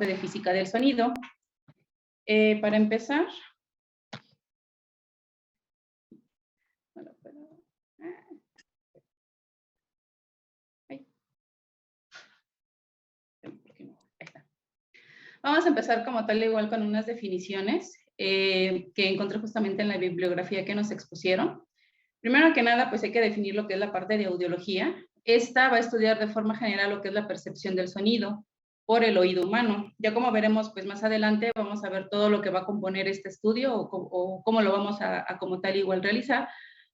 de física del sonido. Para empezar, vamos a empezar como tal igual con unas definiciones que encontré justamente en la bibliografía que nos expusieron. Primero que nada, pues hay que definir lo que es la parte de audiología. Esta va a estudiar de forma general lo que es la percepción del sonido por el oído humano. Ya como veremos, pues más adelante vamos a ver todo lo que va a componer este estudio o cómo lo vamos a como tal igual realizar.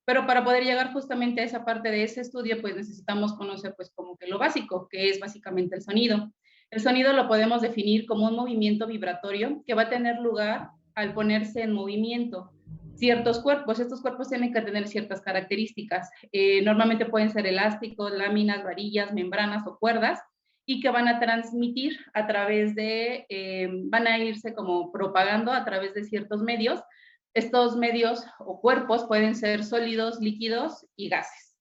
Pero para poder llegar justamente a esa parte de ese estudio, pues necesitamos conocer pues como que lo básico, que es básicamente el sonido. El sonido lo podemos definir como un movimiento vibratorio que va a tener lugar al ponerse en movimiento ciertos cuerpos. Estos cuerpos tienen que tener ciertas características. Normalmente pueden ser elásticos, láminas, varillas, membranas o cuerdas, y que van a transmitir a través de, van a irse como propagando a través de ciertos medios. Estos medios o cuerpos pueden ser sólidos, líquidos y gases.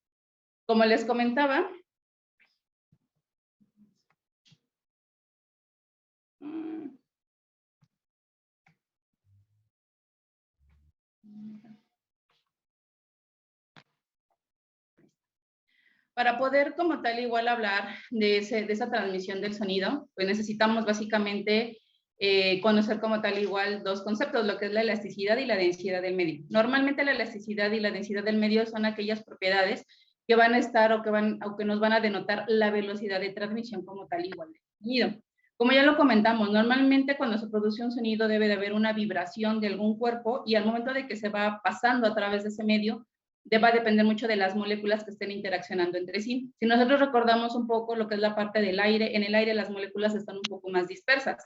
Como les comentaba, para poder como tal igual hablar de esa transmisión del sonido, pues necesitamos básicamente conocer como tal igual dos conceptos, lo que es la elasticidad y la densidad del medio. Normalmente la elasticidad y la densidad del medio son aquellas propiedades que van a estar o que nos van a denotar la velocidad de transmisión como tal igual del sonido. Como ya lo comentamos, normalmente cuando se produce un sonido debe de haber una vibración de algún cuerpo y al momento de que se va pasando a través de ese medio, va a depender mucho de las moléculas que estén interaccionando entre sí. Si nosotros recordamos un poco lo que es la parte del aire, en el aire las moléculas están un poco más dispersas.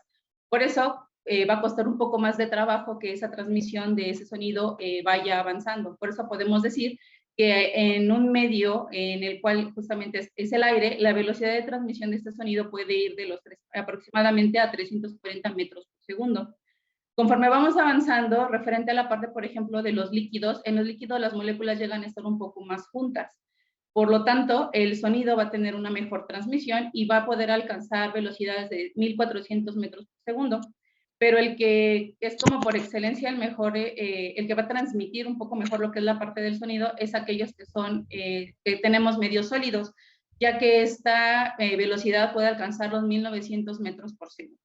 Por eso va a costar un poco más de trabajo que esa transmisión de ese sonido vaya avanzando. Por eso podemos decir que en un medio en el cual justamente es el aire, la velocidad de transmisión de este sonido puede ir de aproximadamente a 340 metros por segundo. Conforme vamos avanzando, referente a la parte, por ejemplo, de los líquidos, en los líquidos las moléculas llegan a estar un poco más juntas. Por lo tanto, el sonido va a tener una mejor transmisión y va a poder alcanzar velocidades de 1400 metros por segundo. Pero el que es como por excelencia el mejor, el que va a transmitir un poco mejor lo que es la parte del sonido, es aquellos que son, que tenemos medios sólidos, ya que esta velocidad puede alcanzar los 1900 metros por segundo.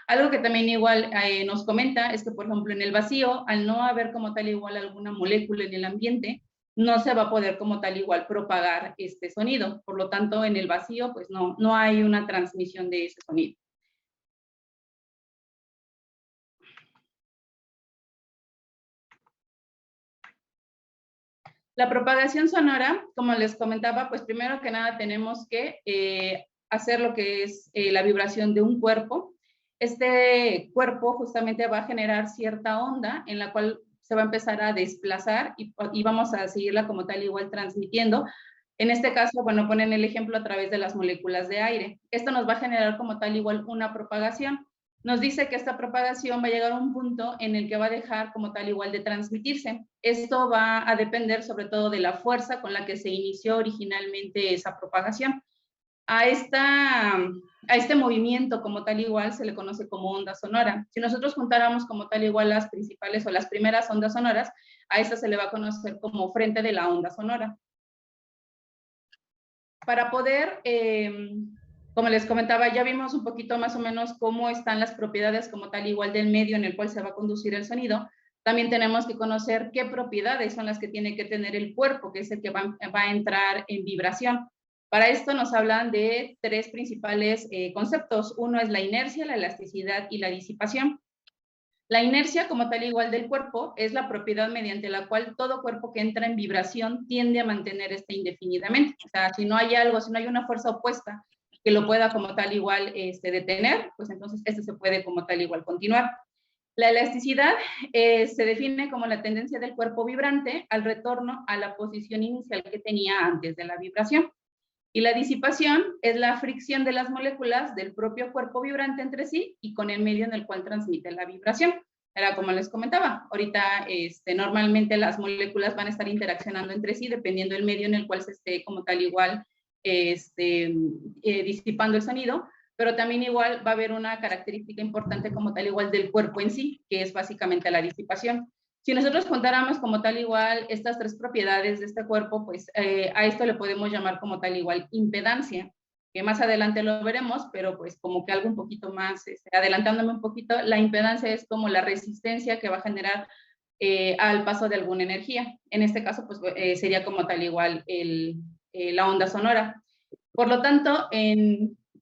Algo que también igual nos comenta es que, por ejemplo, en el vacío, al no haber como tal igual alguna molécula en el ambiente, no se va a poder como tal igual propagar este sonido. Por lo tanto, en el vacío, pues no hay una transmisión de ese sonido. La propagación sonora, como les comentaba, pues primero que nada tenemos que hacer lo que es la vibración de un cuerpo. Este cuerpo justamente va a generar cierta onda en la cual se va a empezar a desplazar y vamos a seguirla como tal igual transmitiendo. En este caso, bueno, ponen el ejemplo a través de las moléculas de aire. Esto nos va a generar como tal igual una propagación. Nos dice que esta propagación va a llegar a un punto en el que va a dejar como tal igual de transmitirse. Esto va a depender sobre todo de la fuerza con la que se inició originalmente esa propagación. A este movimiento como tal igual se le conoce como onda sonora. Si nosotros juntáramos como tal igual las principales o las primeras ondas sonoras, a esta se le va a conocer como frente de la onda sonora. Para poder, como les comentaba, ya vimos un poquito más o menos cómo están las propiedades como tal igual del medio en el cual se va a conducir el sonido. También tenemos que conocer qué propiedades son las que tiene que tener el cuerpo, que es el que va a entrar en vibración. Para esto nos hablan de tres principales conceptos. Uno es la inercia, la elasticidad y la disipación. La inercia, como tal igual del cuerpo, es la propiedad mediante la cual todo cuerpo que entra en vibración tiende a mantener indefinidamente. O sea, si no hay algo, si no hay una fuerza opuesta que lo pueda como tal igual detener, pues entonces se puede como tal igual continuar. La elasticidad se define como la tendencia del cuerpo vibrante al retorno a la posición inicial que tenía antes de la vibración. Y la disipación es la fricción de las moléculas del propio cuerpo vibrante entre sí y con el medio en el cual transmite la vibración. Era como les comentaba, ahorita normalmente las moléculas van a estar interaccionando entre sí dependiendo del medio en el cual se esté como tal igual disipando el sonido, pero también igual va a haber una característica importante como tal igual del cuerpo en sí, que es básicamente la disipación. Si nosotros contáramos como tal igual estas tres propiedades de este cuerpo, pues a esto le podemos llamar como tal igual impedancia, que más adelante lo veremos, pero pues como que algo un poquito más, adelantándome un poquito, la impedancia es como la resistencia que va a generar al paso de alguna energía. En este caso, pues sería como tal igual la onda sonora. Por lo tanto,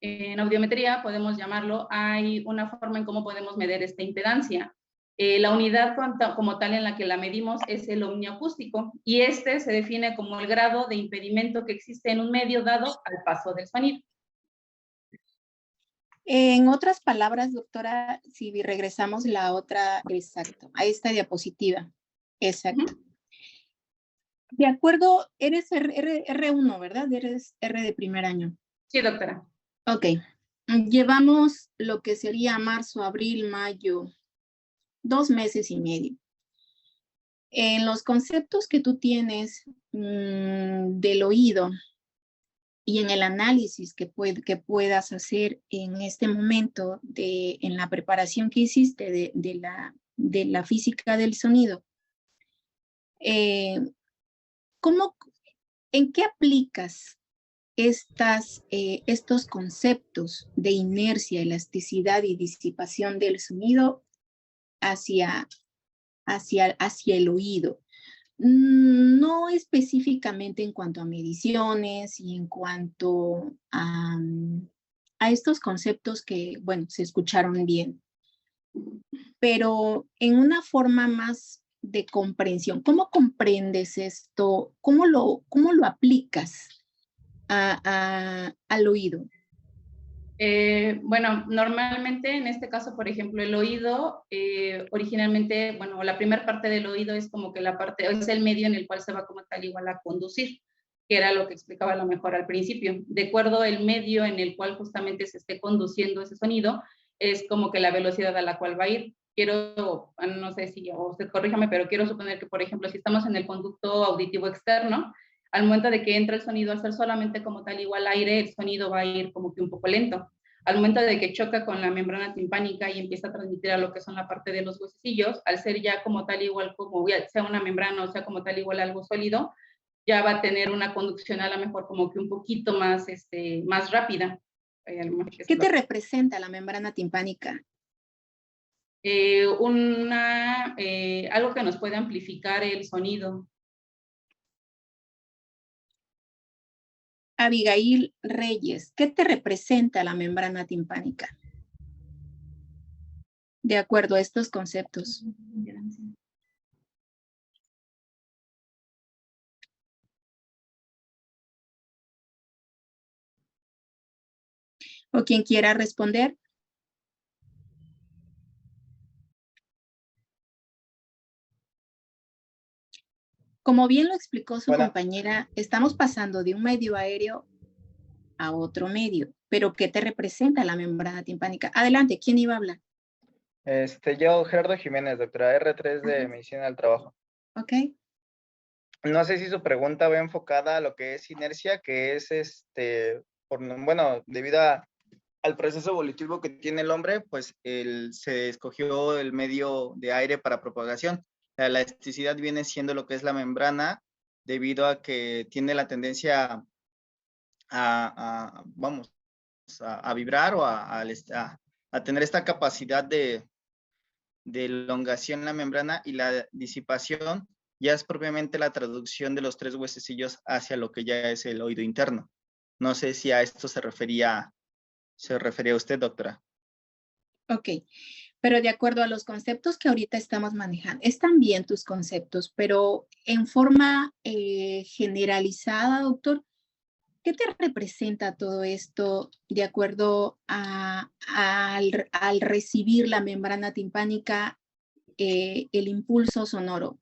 en audiometría podemos llamarlo, hay una forma en cómo podemos medir esta impedancia. La unidad como tal en la que la medimos es el omniacústico y este se define como el grado de impedimento que existe en un medio dado al paso del sonido. En otras palabras, doctora, si regresamos la otra, exacto, a esta diapositiva, exacto. De acuerdo, eres R1, ¿verdad? Eres R de primer año. Sí, doctora. Ok. Llevamos lo que sería marzo, abril, mayo, 2 meses y medio. En los conceptos que tú tienes del oído y en el análisis que puedas hacer en este momento en la preparación que hiciste de la física del sonido, ¿en qué aplicas estos conceptos de inercia, elasticidad y disipación del sonido hacia el oído? No específicamente en cuanto a mediciones y en cuanto a estos conceptos que, bueno, se escucharon bien, pero en una forma más de comprensión. ¿Cómo comprendes esto? ¿Cómo lo aplicas al oído? Bueno, normalmente en este caso, por ejemplo, el oído, originalmente, bueno, la primera parte del oído es como que la parte, es el medio en el cual se va como tal igual a conducir, que era lo que explicaba a lo mejor al principio. De acuerdo al medio en el cual justamente se esté conduciendo ese sonido, es como que la velocidad a la cual va a ir. Quiero, no sé si, o usted corríjame, pero quiero suponer que, por ejemplo, si estamos en el conducto auditivo externo, al momento de que entra el sonido, al ser solamente como tal igual aire, el sonido va a ir como que un poco lento. Al momento de que choca con la membrana timpánica y empieza a transmitir a lo que son la parte de los huesecillos, al ser ya como tal igual, como sea una membrana o sea como tal igual algo sólido, ya va a tener una conducción a lo mejor como que un poquito más, más rápida. ¿Qué te representa la membrana timpánica? Algo que nos puede amplificar el sonido. Abigail Reyes, ¿qué te representa la membrana timpánica? De acuerdo a estos conceptos. ¿O quien quiera responder? Como bien lo explicó su compañera, estamos pasando de un medio aéreo a otro medio. ¿Pero qué te representa la membrana timpánica? Adelante, ¿quién iba a hablar? Yo, Gerardo Jiménez, doctora, R3 de Medicina del Trabajo. Ok. No sé si su pregunta va enfocada a lo que es inercia, que es, bueno, debido al proceso evolutivo que tiene el hombre, pues se escogió el medio de aire para propagación. La elasticidad viene siendo lo que es la membrana, debido a que tiene la tendencia vamos, a vibrar o a tener esta capacidad de elongación en la membrana, y la disipación ya es propiamente la traducción de los tres huesecillos hacia lo que ya es el oído interno. No sé si a esto se refería usted, doctora. Ok, pero de acuerdo a los conceptos que ahorita estamos manejando, están bien tus conceptos, pero en forma generalizada, doctor, ¿qué te representa todo esto de acuerdo al recibir la membrana timpánica, el impulso sonoro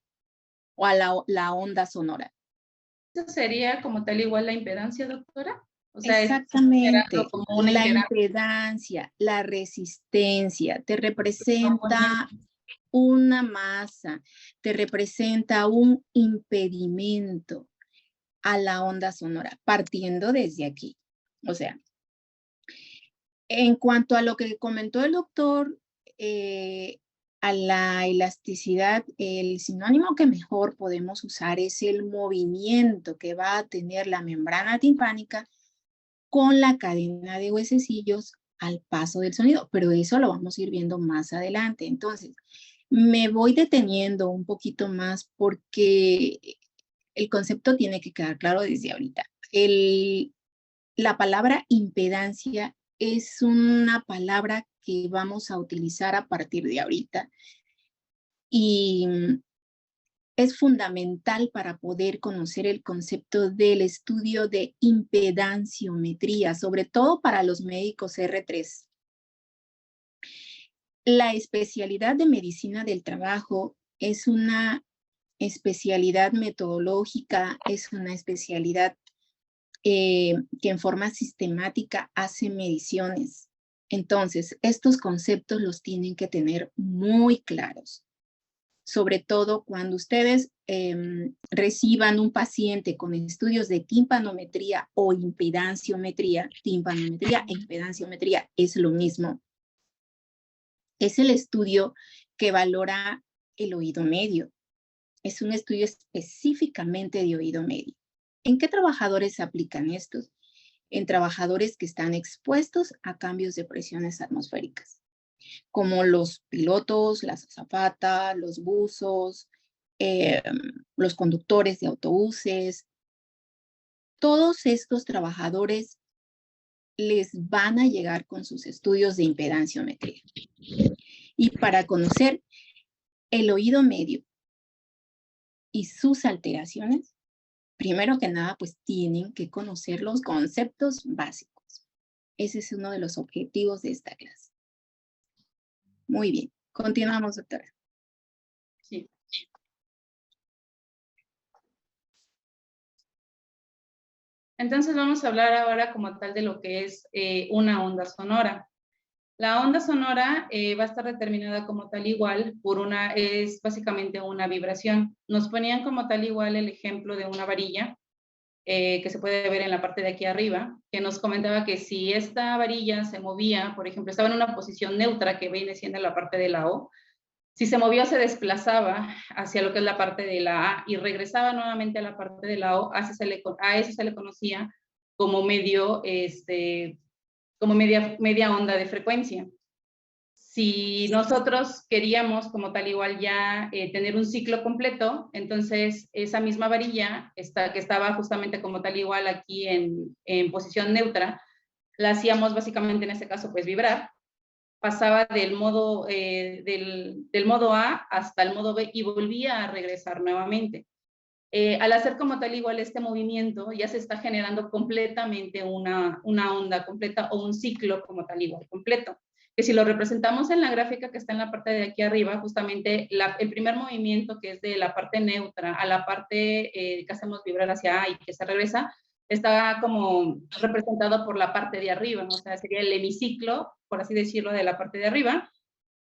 o a la onda sonora? ¿Eso sería como tal igual la impedancia, doctora? O sea, exactamente, como una la impedancia, la resistencia, te representa una masa, te representa un impedimento a la onda sonora, partiendo desde aquí. O sea, En cuanto a lo que comentó el doctor, a la elasticidad, el sinónimo que mejor podemos usar es el movimiento que va a tener la membrana timpánica con la cadena de huesecillos al paso del sonido, pero eso lo vamos a ir viendo más adelante. Entonces, me voy deteniendo un poquito más porque el concepto tiene que quedar claro desde ahorita. La palabra impedancia es una palabra que vamos a utilizar a partir de ahorita y es fundamental para poder conocer el concepto del estudio de impedanciometría, sobre todo para los médicos R3. La especialidad de medicina del trabajo es una especialidad metodológica, es una especialidad que en forma sistemática hace mediciones. Entonces, estos conceptos los tienen que tener muy claros. Sobre todo cuando ustedes reciban un paciente con estudios de timpanometría o impedanciometría. Timpanometría e impedanciometría es lo mismo. Es el estudio que valora el oído medio. Es un estudio específicamente de oído medio. ¿En qué trabajadores se aplican estos? En trabajadores que están expuestos a cambios de presiones atmosféricas, como los pilotos, las azafatas, los buzos, los conductores de autobuses. Todos estos trabajadores les van a llegar con sus estudios de impedanciometría. Y para conocer el oído medio y sus alteraciones, primero que nada, pues tienen que conocer los conceptos básicos. Ese es uno de los objetivos de esta clase. Muy bien, continuamos, doctora. Sí. Entonces vamos a hablar ahora como tal de lo que es una onda sonora. La onda sonora va a estar determinada como tal igual por es básicamente una vibración. Nos ponían como tal igual el ejemplo de una varilla que se puede ver en la parte de aquí arriba, que nos comentaba que si esta varilla se movía, por ejemplo, estaba en una posición neutra que viene siendo la parte de la O, si se movía o se desplazaba hacia lo que es la parte de la A y regresaba nuevamente a la parte de la O, a eso se le conocía como como media onda de frecuencia. Si nosotros queríamos como tal igual ya tener un ciclo completo, entonces esa misma varilla que estaba justamente como tal igual aquí en posición neutra, la hacíamos básicamente en este caso pues vibrar, pasaba del modo A hasta el modo B y volvía a regresar nuevamente. Al hacer como tal igual este movimiento, ya se está generando completamente una onda completa o un ciclo como tal igual completo. Que si lo representamos en la gráfica que está en la parte de aquí arriba, justamente el primer movimiento que es de la parte neutra a la parte que hacemos vibrar hacia A y que se regresa, está como representado por la parte de arriba, o sea, sería el hemiciclo, por así decirlo, de la parte de arriba,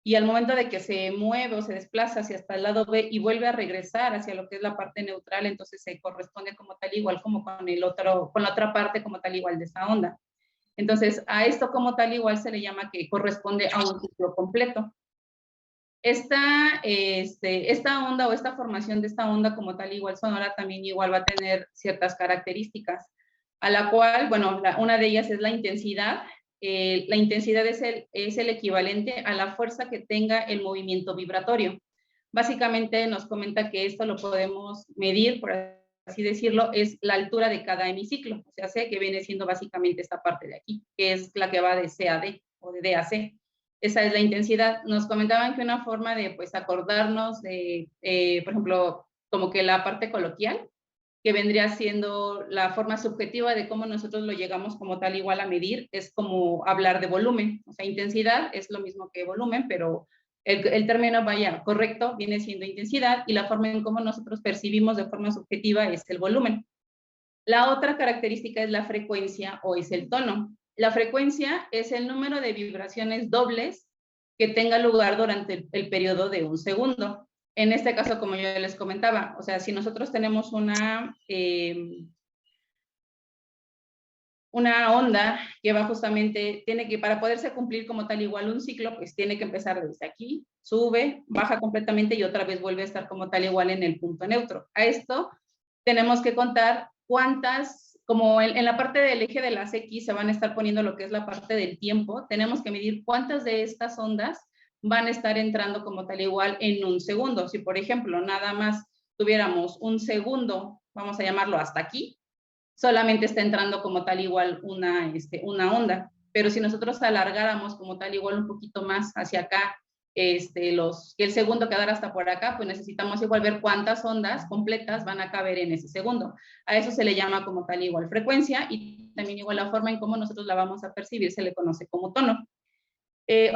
y al momento de que se mueve o se desplaza hacia hasta el lado B y vuelve a regresar hacia lo que es la parte neutral, entonces se corresponde como tal igual como con la otra parte como tal igual de esa onda. Entonces, a esto como tal igual se le llama que corresponde a un ciclo completo. Esta onda o esta formación de esta onda como tal igual sonora también igual va a tener ciertas características, a la cual, bueno, una de ellas es la intensidad. La intensidad es el equivalente a la fuerza que tenga el movimiento vibratorio. Básicamente nos comenta que esto lo podemos medir, por así decirlo, es la altura de cada hemiciclo, o sea, C, que viene siendo básicamente esta parte de aquí, que es la que va de C a D o de D a C. Esa es la intensidad. Nos comentaban que una forma de pues acordarnos de, por ejemplo, como que la parte coloquial, que vendría siendo la forma subjetiva de cómo nosotros lo llegamos como tal igual a medir, es como hablar de volumen. O sea, intensidad es lo mismo que volumen, pero el término, vaya, correcto, viene siendo intensidad y la forma en cómo nosotros percibimos de forma subjetiva es el volumen. La otra característica es la frecuencia o es el tono. La frecuencia es el número de vibraciones dobles que tenga lugar durante el periodo de un segundo. En este caso, como yo les comentaba, o sea, si nosotros tenemos una una onda que va justamente, tiene que, para poderse cumplir como tal igual un ciclo, pues tiene que empezar desde aquí, sube, baja completamente y otra vez vuelve a estar como tal igual en el punto neutro. A esto tenemos que contar cuántas, como en la parte del eje de las X se van a estar poniendo lo que es la parte del tiempo, tenemos que medir cuántas de estas ondas van a estar entrando como tal igual en un segundo. Si por ejemplo nada más tuviéramos un segundo, vamos a llamarlo hasta aquí, solamente está entrando como tal igual una onda. Pero si nosotros alargáramos como tal igual un poquito más hacia acá, que el segundo quedara hasta por acá, pues necesitamos igual ver cuántas ondas completas van a caber en ese segundo. A eso se le llama como tal igual frecuencia, y también igual la forma en cómo nosotros la vamos a percibir se le conoce como tono.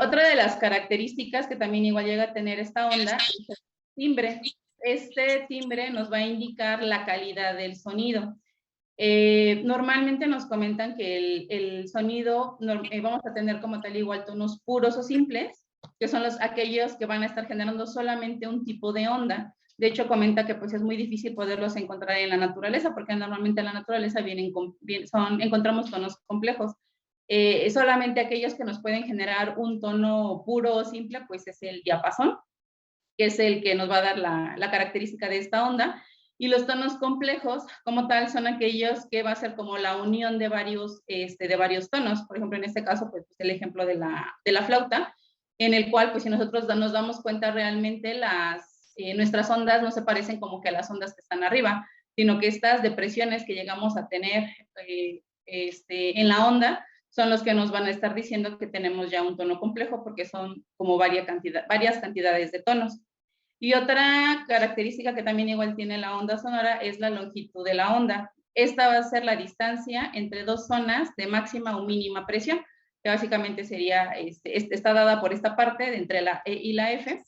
Otra de las características que también igual llega a tener esta onda es el timbre. Este timbre nos va a indicar la calidad del sonido. Normalmente nos comentan que el sonido, vamos a tener como tal igual tonos puros o simples, que son aquellos que van a estar generando solamente un tipo de onda. De hecho, comenta que pues es muy difícil poderlos encontrar en la naturaleza, porque normalmente en la naturaleza encontramos tonos complejos. Solamente aquellos que nos pueden generar un tono puro o simple, pues es el diapasón, que es el que nos va a dar la característica de esta onda. Y los tonos complejos, como tal, son aquellos que va a ser como la unión de varios tonos. Por ejemplo, en este caso, pues el ejemplo de la flauta, en el cual, pues si nosotros nos damos cuenta realmente, nuestras ondas no se parecen como que a las ondas que están arriba, sino que estas depresiones que llegamos a tener en la onda son los que nos van a estar diciendo que tenemos ya un tono complejo, porque son como varias cantidades de tonos. Y otra característica que también igual tiene la onda sonora es la longitud de la onda. Esta va a ser la distancia entre dos zonas de máxima o mínima presión, que básicamente sería, está dada por esta parte de entre la E y la F,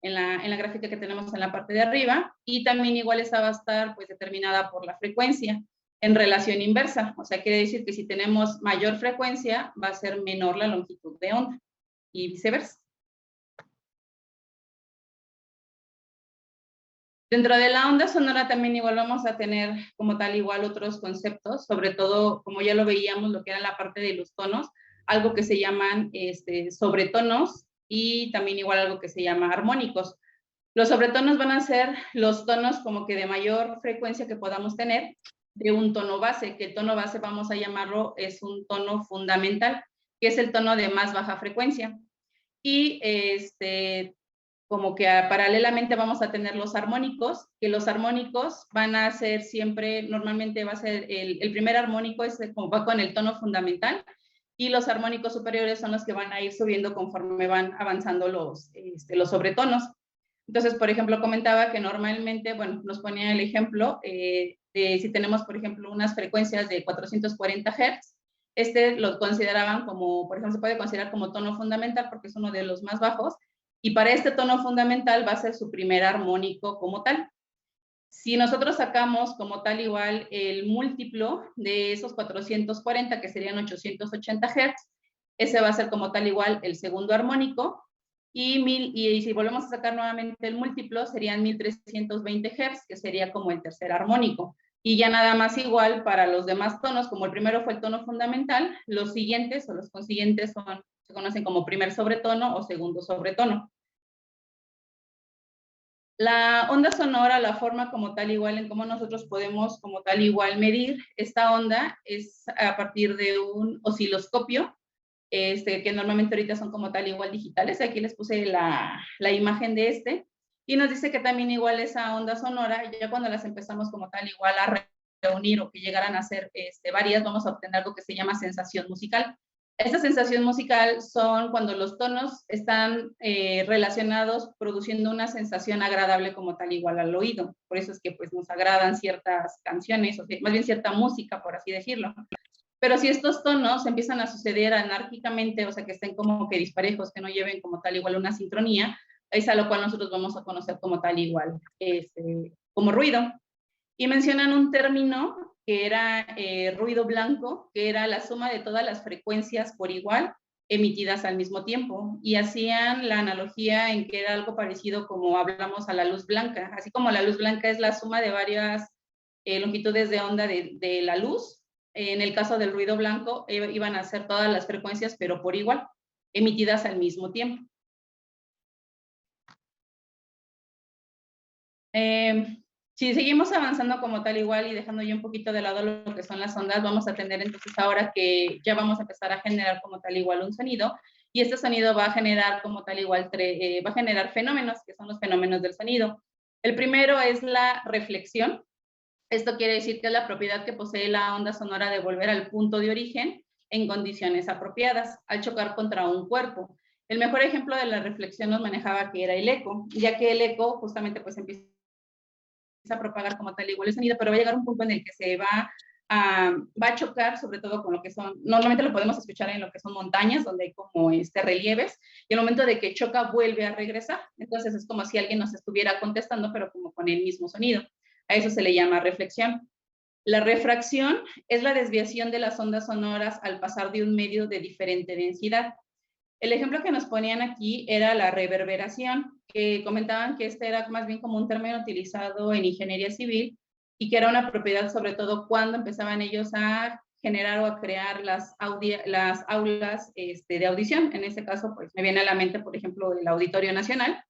en la gráfica que tenemos en la parte de arriba, y también igual esta va a estar pues determinada por la frecuencia en relación inversa. O sea, quiere decir que si tenemos mayor frecuencia, va a ser menor la longitud de onda, y viceversa. Dentro de la onda sonora también igual vamos a tener como tal igual otros conceptos, sobre todo como ya lo veíamos, lo que era la parte de los tonos, algo que se llaman sobretonos, y también igual algo que se llama armónicos. Los sobretonos van a ser los tonos como que de mayor frecuencia que podamos tener de un tono base, que el tono base vamos a llamarlo, es un tono fundamental, que es el tono de más baja frecuencia. Y como que paralelamente vamos a tener los armónicos, que los armónicos van a ser siempre, normalmente va a ser el primer armónico, es como va con el tono fundamental, y los armónicos superiores son los que van a ir subiendo conforme van avanzando los sobretonos. Entonces, por ejemplo, comentaba que normalmente, bueno, nos ponía el ejemplo de si tenemos, por ejemplo, unas frecuencias de 440 Hz, lo consideraban como, por ejemplo, se puede considerar como tono fundamental porque es uno de los más bajos, y para este tono fundamental va a ser su primer armónico como tal. Si nosotros sacamos como tal igual el múltiplo de esos 440, que serían 880 Hz, ese va a ser como tal igual el segundo armónico, y si volvemos a sacar nuevamente el múltiplo, serían 1320 Hz, que sería como el tercer armónico. Y ya nada más igual para los demás tonos, como el primero fue el tono fundamental, los siguientes o los consiguientes se conocen como primer sobretono o segundo sobretono. La onda sonora, la forma como tal igual en cómo nosotros podemos como tal igual medir esta onda es a partir de un osciloscopio, que normalmente ahorita son como tal igual digitales. Aquí les puse la imagen de y nos dice que también igual esa onda sonora, ya cuando las empezamos como tal igual a reunir o que llegaran a ser varias, vamos a obtener algo que se llama sensación musical. Esta sensación musical son cuando los tonos están relacionados, produciendo una sensación agradable como tal igual al oído. Por eso es que pues nos agradan ciertas canciones, o más bien cierta música, por así decirlo. Pero si estos tonos empiezan a suceder anárquicamente, o sea, que estén como que disparejos, que no lleven como tal igual una sincronía, es a lo cual nosotros vamos a conocer como tal igual, como ruido. Y mencionan un término que era ruido blanco, que era la suma de todas las frecuencias por igual emitidas al mismo tiempo, y hacían la analogía en que era algo parecido como hablamos a la luz blanca, así como la luz blanca es la suma de varias longitudes de onda de la luz. En el caso del ruido blanco, iban a ser todas las frecuencias, pero por igual, emitidas al mismo tiempo. Si seguimos avanzando como tal igual y dejando ya un poquito de lado lo que son las ondas, vamos a tener entonces ahora que ya vamos a empezar a generar como tal igual un sonido, y este sonido va a generar como tal igual, va a generar fenómenos, que son los fenómenos del sonido. El primero es la reflexión. Esto quiere decir que es la propiedad que posee la onda sonora de volver al punto de origen en condiciones apropiadas, al chocar contra un cuerpo. El mejor ejemplo de la reflexión nos manejaba que era el eco, ya que el eco justamente pues empieza a propagar como tal igual el sonido, pero va a llegar un punto en el que se va a chocar, sobre todo con lo que son, normalmente lo podemos escuchar en lo que son montañas, donde hay como relieves, y el momento de que choca vuelve a regresar. Entonces es como si alguien nos estuviera contestando, pero como con el mismo sonido. A eso se le llama reflexión. La refracción es la desviación de las ondas sonoras al pasar de un medio de diferente densidad. El ejemplo que nos ponían aquí era la reverberación, que comentaban que este era más bien como un término utilizado en ingeniería civil y que era una propiedad sobre todo cuando empezaban ellos a generar o a crear las aulas de audición. En este caso, pues me viene a la mente, por ejemplo, el Auditorio Nacional,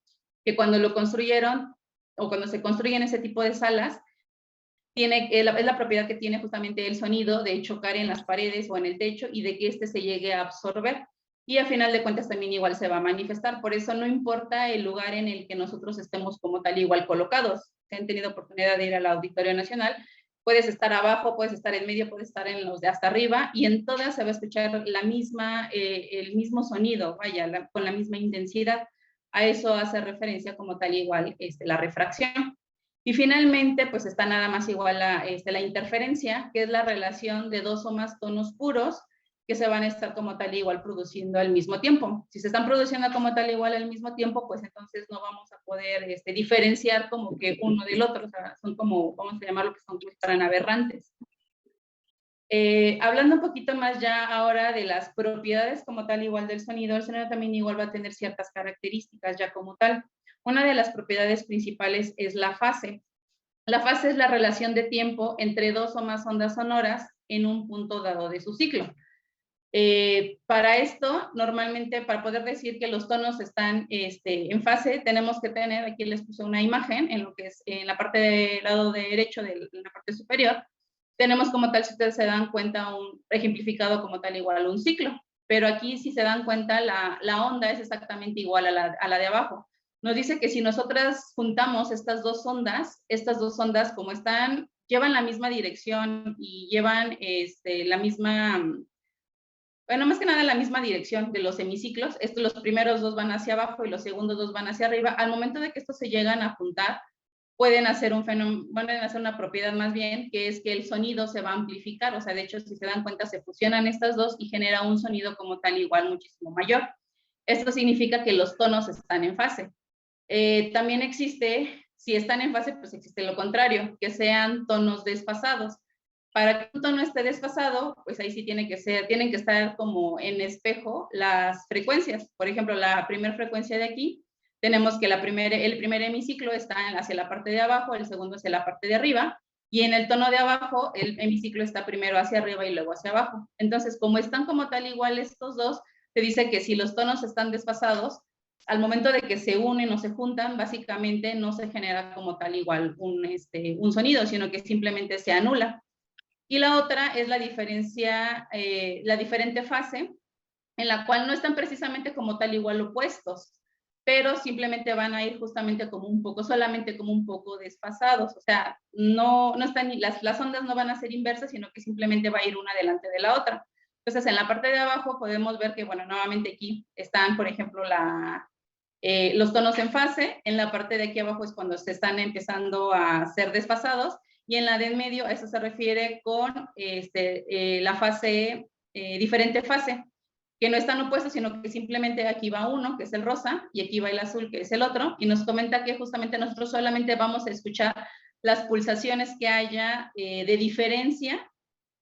que cuando lo construyeron o cuando se construyen ese tipo de salas, es la propiedad que tiene justamente el sonido de chocar en las paredes o en el techo y de que éste se llegue a absorber. Y a final de cuentas también igual se va a manifestar. Por eso no importa el lugar en el que nosotros estemos como tal igual colocados. Si han tenido oportunidad de ir al Auditorio Nacional, puedes estar abajo, puedes estar en medio, puedes estar en los de hasta arriba, y en todas se va a escuchar el mismo sonido, vaya, con la misma intensidad. A eso hace referencia como tal igual la refracción. Y finalmente, pues está nada más igual la interferencia, que es la relación de dos o más tonos puros que se van a estar como tal igual produciendo al mismo tiempo. Si se están produciendo como tal igual al mismo tiempo, pues entonces no vamos a poder diferenciar como que uno del otro, o sea, son como, vamos a llamarlo que son como estarán aberrantes. Hablando un poquito más ya ahora de las propiedades como tal igual del sonido, el sonido también igual va a tener ciertas características ya como tal. Una de las propiedades principales es la fase. La fase es la relación de tiempo entre dos o más ondas sonoras en un punto dado de su ciclo. Para esto, normalmente, para poder decir que los tonos están en fase, tenemos que tener, aquí les puse una imagen, en lo que es en la parte del lado derecho, en la parte superior, tenemos como tal, si ustedes se dan cuenta, ejemplificado como tal igual un ciclo, pero aquí si se dan cuenta, la onda es exactamente igual a la de abajo. Nos dice que si nosotras juntamos estas dos ondas como están, llevan la misma dirección y llevan la misma, bueno, más que nada la misma dirección de los hemiciclos. Los primeros dos van hacia abajo y los segundos dos van hacia arriba. Al momento de que estos se llegan a juntar, pueden hacer una propiedad más bien, que es que el sonido se va a amplificar. O sea, de hecho, si se dan cuenta, se fusionan estas dos y genera un sonido como tal igual muchísimo mayor. Esto significa que los tonos están en fase. También existe, si están en fase, pues existe lo contrario, que sean tonos desfasados. Para que un tono esté desfasado, pues ahí sí tienen que estar como en espejo las frecuencias. Por ejemplo, la primera frecuencia de aquí, tenemos que el primer hemiciclo está hacia la parte de abajo, el segundo hacia la parte de arriba, y en el tono de abajo, el hemiciclo está primero hacia arriba y luego hacia abajo. Entonces, como están como tal igual estos dos, te dice que si los tonos están desfasados, al momento de que se unen o se juntan, básicamente no se genera como tal igual un sonido, sino que simplemente se anula. Y la otra es la diferente fase, en la cual no están precisamente como tal igual opuestos, pero simplemente van a ir justamente solamente como un poco desfasados. O sea, no están, las ondas no van a ser inversas, sino que simplemente va a ir una delante de la otra. Entonces, en la parte de abajo podemos ver que, bueno, nuevamente aquí están, por ejemplo, los tonos en fase. En la parte de aquí abajo es cuando se están empezando a ser desfasados, y en la de en medio, a eso se refiere con la fase, diferente fase, que no están opuestos, sino que simplemente aquí va uno, que es el rosa, y aquí va el azul, que es el otro, y nos comenta que justamente nosotros solamente vamos a escuchar las pulsaciones que haya de diferencia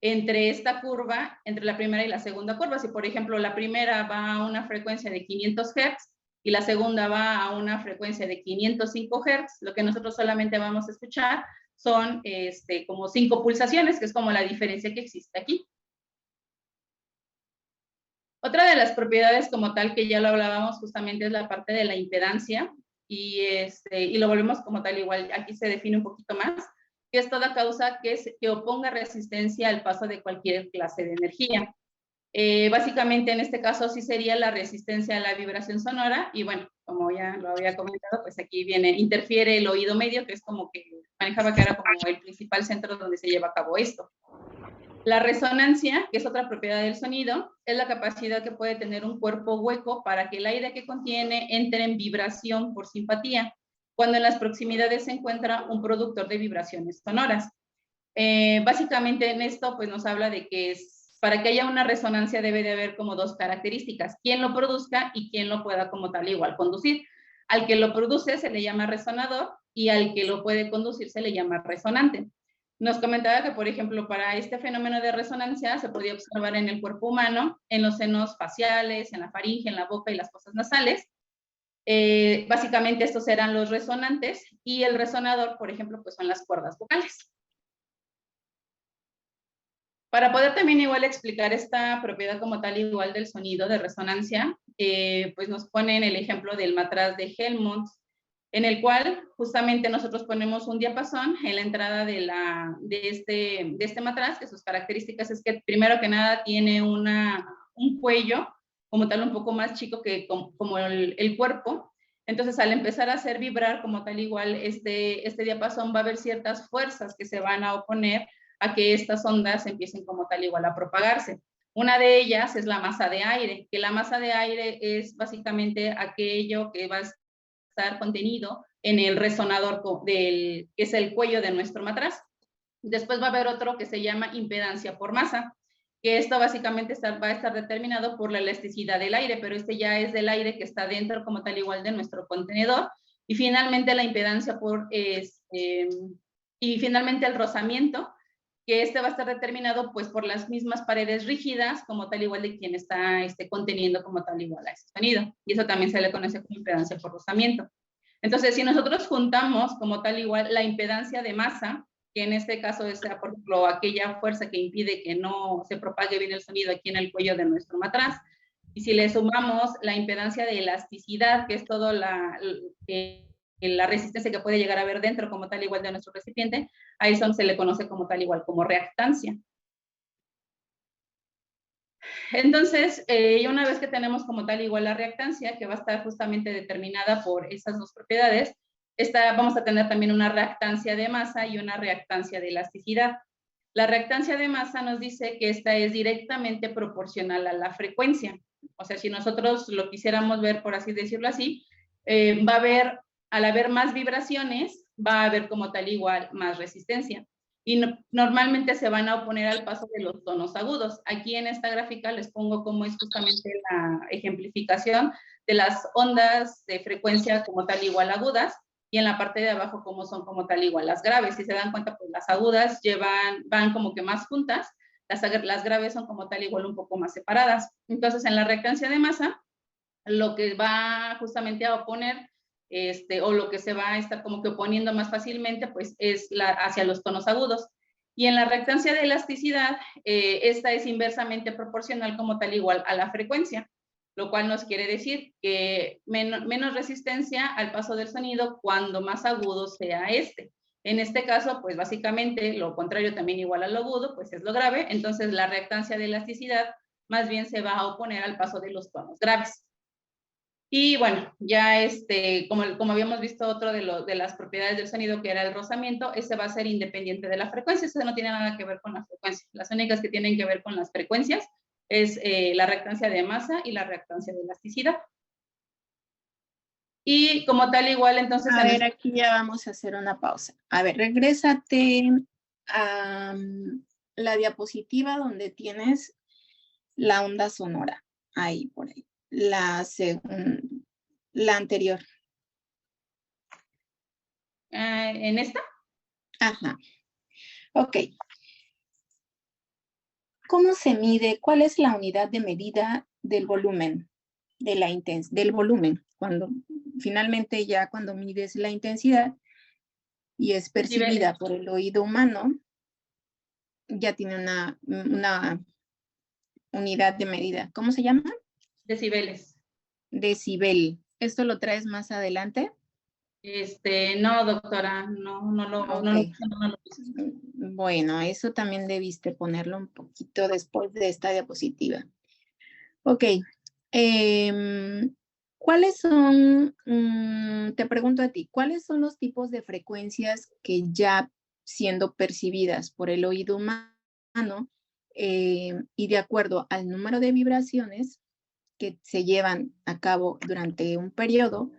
entre esta curva, entre la primera y la segunda curva. Si, por ejemplo, la primera va a una frecuencia de 500 Hz y la segunda va a una frecuencia de 505 Hz, lo que nosotros solamente vamos a escuchar son como 5 pulsaciones, que es como la diferencia que existe aquí. Otra de las propiedades como tal, que ya lo hablábamos justamente, es la parte de la impedancia, y lo volvemos como tal igual, aquí se define un poquito más, que es toda causa que oponga resistencia al paso de cualquier clase de energía. Básicamente en este caso sí sería la resistencia a la vibración sonora, y bueno, como ya lo había comentado, pues aquí interfiere el oído medio, que es como que manejaba que era como el principal centro donde se lleva a cabo esto. La resonancia, que es otra propiedad del sonido, es la capacidad que puede tener un cuerpo hueco para que el aire que contiene entre en vibración por simpatía, cuando en las proximidades se encuentra un productor de vibraciones sonoras. Básicamente en esto pues nos habla de que para que haya una resonancia debe de haber como 2 características: quién lo produzca y quién lo pueda como tal igual conducir. Al que lo produce se le llama resonador, y al que lo puede conducir se le llama resonante. Nos comentaba que, por ejemplo, para este fenómeno de resonancia se podía observar en el cuerpo humano, en los senos faciales, en la faringe, en la boca y las fosas nasales. Básicamente estos eran los resonantes, y el resonador, por ejemplo, pues son las cuerdas vocales. Para poder también igual explicar esta propiedad como tal igual del sonido de resonancia, pues nos ponen el ejemplo del matraz de Helmholtz, en el cual justamente nosotros ponemos un diapasón en la entrada de este matraz, que sus características es que primero que nada tiene un cuello como tal un poco más chico que como el cuerpo. Entonces al empezar a hacer vibrar como tal igual este diapasón, va a haber ciertas fuerzas que se van a oponer a que estas ondas empiecen como tal igual a propagarse. Una de ellas es la masa de aire, que la masa de aire es básicamente aquello que va a estar contenido en el resonador que es el cuello de nuestro matraz. Después va a haber otro que se llama impedancia por masa, que esto básicamente va a estar determinado por la elasticidad del aire, pero este ya es del aire que está dentro como tal igual de nuestro contenedor. Y finalmente la impedancia y finalmente el rozamiento, que va a estar determinado pues por las mismas paredes rígidas como tal igual de quien está conteniendo como tal igual a ese sonido, y eso también se le conoce como impedancia por rozamiento. Entonces, si nosotros juntamos como tal igual la impedancia de masa, que en este caso es, por ejemplo, aquella fuerza que impide que no se propague bien el sonido aquí en el cuello de nuestro matraz, y si le sumamos la impedancia de elasticidad, que es todo la resistencia que puede llegar a haber dentro como tal igual de nuestro recipiente, a eso se le conoce como tal igual como reactancia. Entonces, una vez que tenemos como tal igual la reactancia, que va a estar justamente determinada por esas 2 propiedades, vamos a tener también una reactancia de masa y una reactancia de elasticidad. La reactancia de masa nos dice que esta es directamente proporcional a la frecuencia. O sea, si nosotros lo quisiéramos ver, por así decirlo así, va a haber, al haber más vibraciones, va a haber como tal igual más resistencia. Y normalmente se van a oponer al paso de los tonos agudos. Aquí en esta gráfica les pongo cómo es justamente la ejemplificación de las ondas de frecuencia como tal igual agudas, y en la parte de abajo cómo son como tal igual las graves. Si se dan cuenta, pues las agudas van como que más juntas, las graves son como tal igual un poco más separadas. Entonces, en la reactancia de masa, lo que va justamente a oponer o lo que se va a estar como que oponiendo más fácilmente, pues es hacia los tonos agudos. Y en la reactancia de elasticidad, esta es inversamente proporcional como tal igual a la frecuencia, lo cual nos quiere decir que menos resistencia al paso del sonido cuando más agudo sea En este caso, pues básicamente lo contrario también igual a lo agudo, pues es lo grave. Entonces la reactancia de elasticidad más bien se va a oponer al paso de los tonos graves. Y bueno, ya como habíamos visto otro de las propiedades del sonido, que era el rozamiento, ese va a ser independiente de la frecuencia, ese no tiene nada que ver con la frecuencia. Las únicas que tienen que ver con las frecuencias es la reactancia de masa y la reactancia de elasticidad. Y como tal igual, entonces... A ver, aquí ya vamos a hacer una pausa. A ver, regrésate a la diapositiva donde tienes la onda sonora. Ahí, por ahí. La anterior. ¿En esta? Ajá. Ok. ¿Cómo se mide? ¿Cuál es la unidad de medida del volumen? Del volumen. cuando finalmente ya cuando mides la intensidad y es percibida por el oído humano, ya tiene una unidad de medida. ¿Cómo se llama? Decibeles. Decibel. ¿Esto lo traes más adelante? No, doctora, no lo puse. Bueno, eso también debiste ponerlo un poquito después de esta diapositiva. Ok. ¿Cuáles son, te pregunto a ti, cuáles son los tipos de frecuencias que ya siendo percibidas por el oído humano y de acuerdo al número de vibraciones que se llevan a cabo durante un periodo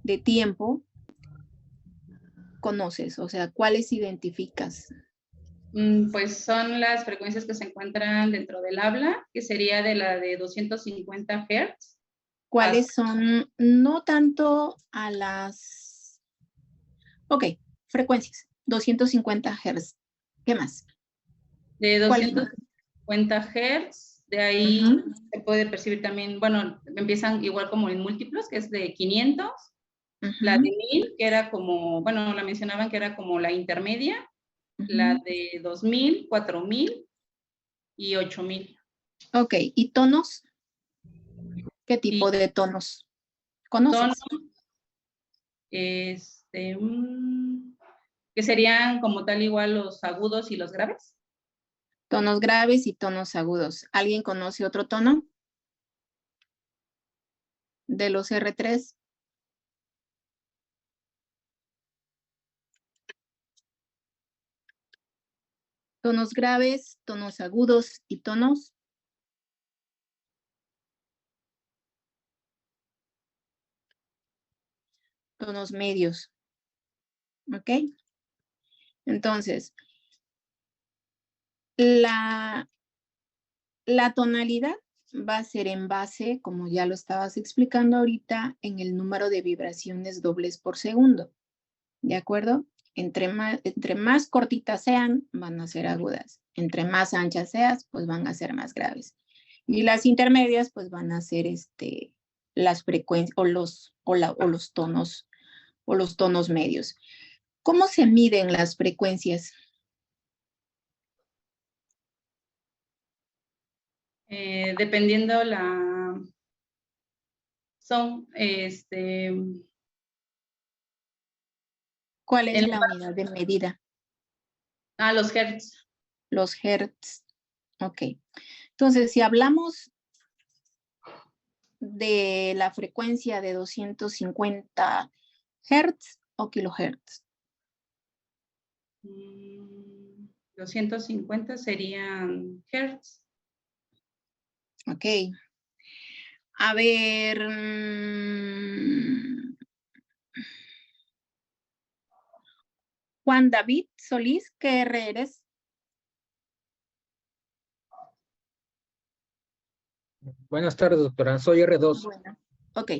de tiempo, conoces? O sea, ¿cuáles identificas? Pues son las frecuencias que se encuentran dentro del habla, que sería de la de 250 Hz. ¿Cuáles son? No tanto a las... Ok, frecuencias, 250 Hz. ¿Qué más? De 250 Hz, de ahí se puede percibir también, bueno, empiezan igual como en múltiplos, que es de 500, la de 1000, que era como, bueno, la mencionaban que era como la intermedia, la de 2000, 4000 y 8000. Ok, ¿y tonos? ¿Qué tipo de tonos conoces? Tonos, que serían como tal igual los agudos y los graves. Tonos graves y tonos agudos. ¿Alguien conoce otro tono? De los R3. Tonos graves, tonos agudos y tonos medios. ¿Ok? Entonces, la tonalidad va a ser en base, como ya lo estabas explicando ahorita, en el número de vibraciones dobles por segundo. ¿De acuerdo? Entre más cortitas sean, van a ser agudas. Entre más anchas seas, pues van a ser más graves. Y las intermedias, pues van a ser las frecuencias o los tonos medios. ¿Cómo se miden las frecuencias? Dependiendo ¿Cuál es la unidad de medida? los hertz. Los hertz. Ok. Entonces, si hablamos de la frecuencia de 250 hertz o kilohertz. 250 serían hertz. Ok. A ver. Juan David Solís, ¿qué R eres? Buenas tardes, doctora. Soy R2. Bueno, ok.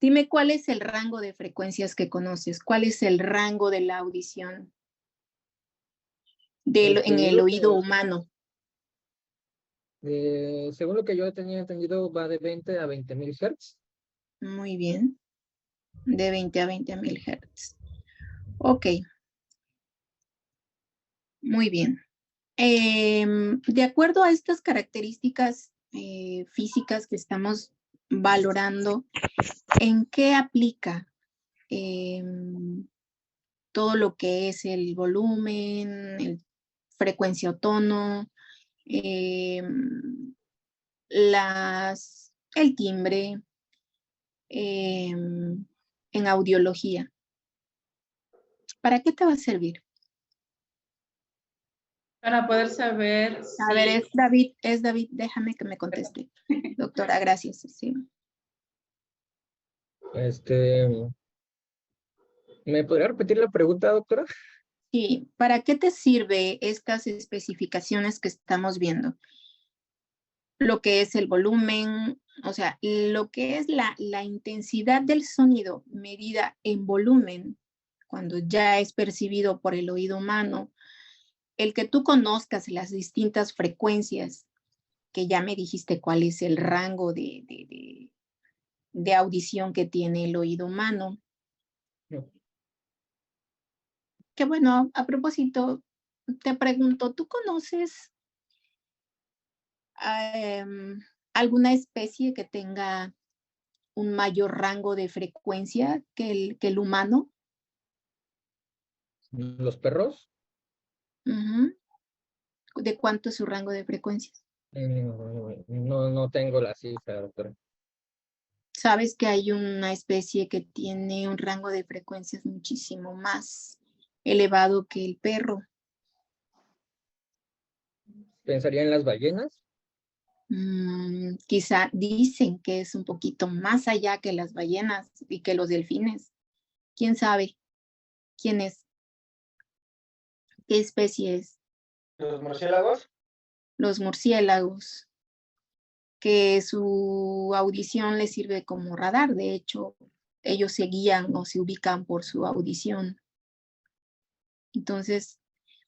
Dime cuál es el rango de frecuencias que conoces. ¿Cuál es el rango de la audición en el oído humano? Según lo que yo tenía entendido, va de 20 a 20.000 Hz. Muy bien. De 20 a 20.000 Hz. Ok. Muy bien. De acuerdo a estas características físicas que estamos valorando, ¿en qué aplica todo lo que es el volumen, frecuencia o tono, el timbre, en audiología? ¿Para qué te va a servir? Para poder saber A ver, es David, déjame que me conteste. Doctora, gracias. Sí. ¿Me podría repetir la pregunta, doctora? Sí, ¿para qué te sirve estas especificaciones que estamos viendo? Lo que es el volumen, o sea, lo que es la intensidad del sonido medida en volumen, cuando ya es percibido por el oído humano, el que tú conozcas las distintas frecuencias, que ya me dijiste cuál es el rango de de audición que tiene el oído humano. No. Que bueno, a propósito, te pregunto, ¿tú conoces alguna especie que tenga un mayor rango de frecuencia que el humano? ¿Los perros? Ujú. ¿De cuánto es su rango de frecuencias? No tengo la cifra, doctora. Sabes que hay una especie que tiene un rango de frecuencias muchísimo más elevado que el perro. ¿Pensaría en las ballenas? Quizá dicen que es un poquito más allá que las ballenas y que los delfines. ¿Quién sabe quién es? ¿Qué especie es? ¿Los murciélagos? Los murciélagos, que su audición les sirve como radar. De hecho, ellos se guían o se ubican por su audición. Entonces,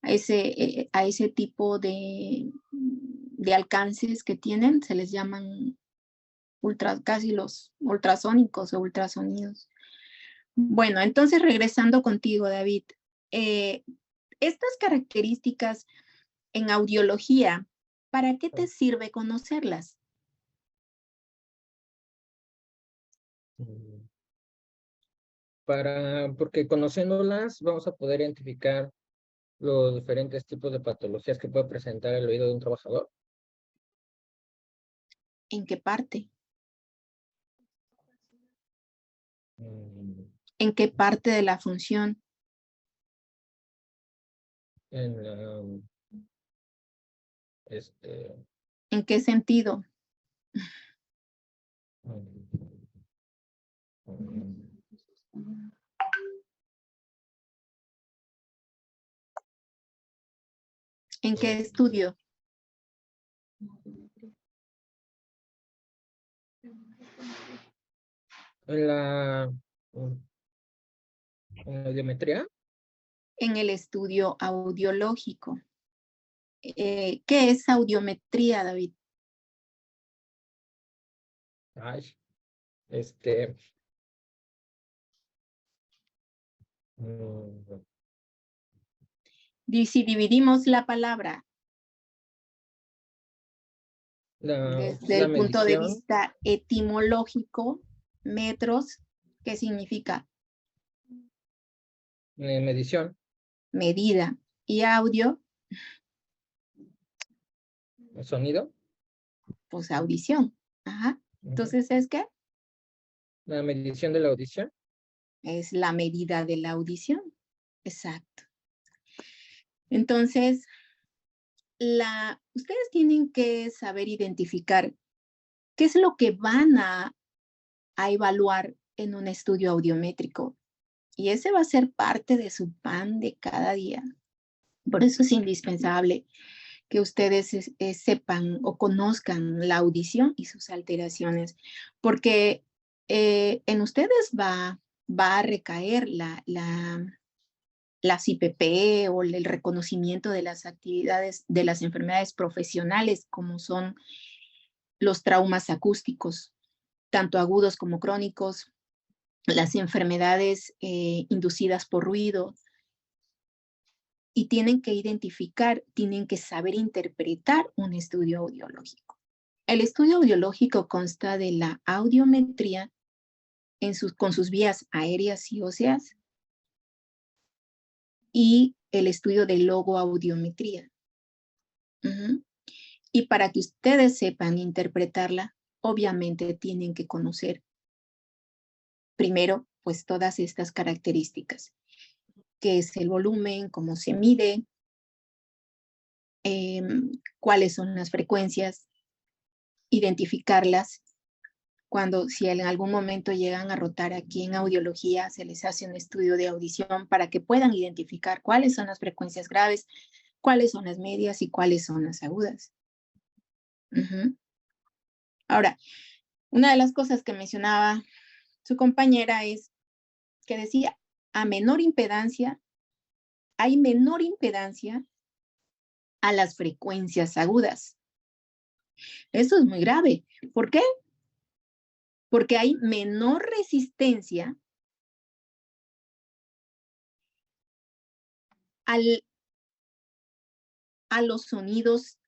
a ese tipo de alcances que tienen se les llaman casi los ultrasónicos o ultrasonidos. Bueno, entonces regresando contigo, David, estas características en audiología, ¿para qué te sirve conocerlas? Porque conociéndolas vamos a poder identificar los diferentes tipos de patologías que puede presentar el oído de un trabajador. ¿En qué parte? Mm, ¿En qué parte de la función? En la, este, ¿En qué sentido? ¿En qué estudio? en la, en la audiometría. En el estudio audiológico. ¿Qué es audiometría, David? Ay, mm, Si dividimos la palabra desde la el punto de medición, vista etimológico, metros, ¿qué significa? medición, Medida. Y audio, sonido, pues audición. Ajá. Entonces, ¿es qué? la medición de la audición. Es la medida de la audición. Exacto. Entonces, ustedes tienen que saber identificar qué es lo que van a evaluar en un estudio audiométrico. Y ese va a ser parte de su pan de cada día. Por eso es indispensable que ustedes sepan o conozcan la audición y sus alteraciones, porque en ustedes va a recaer la CPP o el reconocimiento de las actividades, de las enfermedades profesionales, como son los traumas acústicos, tanto agudos como crónicos, las enfermedades inducidas por ruido, y tienen que identificar, tienen que saber interpretar un estudio audiológico. El estudio audiológico consta de la audiometría con sus vías aéreas y óseas y el estudio de logoaudiometría. Y para que ustedes sepan interpretarla, obviamente tienen que conocer primero, pues todas estas características, qué es el volumen, cómo se mide, cuáles son las frecuencias, identificarlas. Si en algún momento llegan a rotar aquí en audiología, se les hace un estudio de audición para que puedan identificar cuáles son las frecuencias graves, cuáles son las medias y cuáles son las agudas. Ahora, una de las cosas que mencionaba su compañera es que decía, hay menor impedancia a las frecuencias agudas. Esto es muy grave. ¿Por qué? porque hay menor resistencia a los sonidos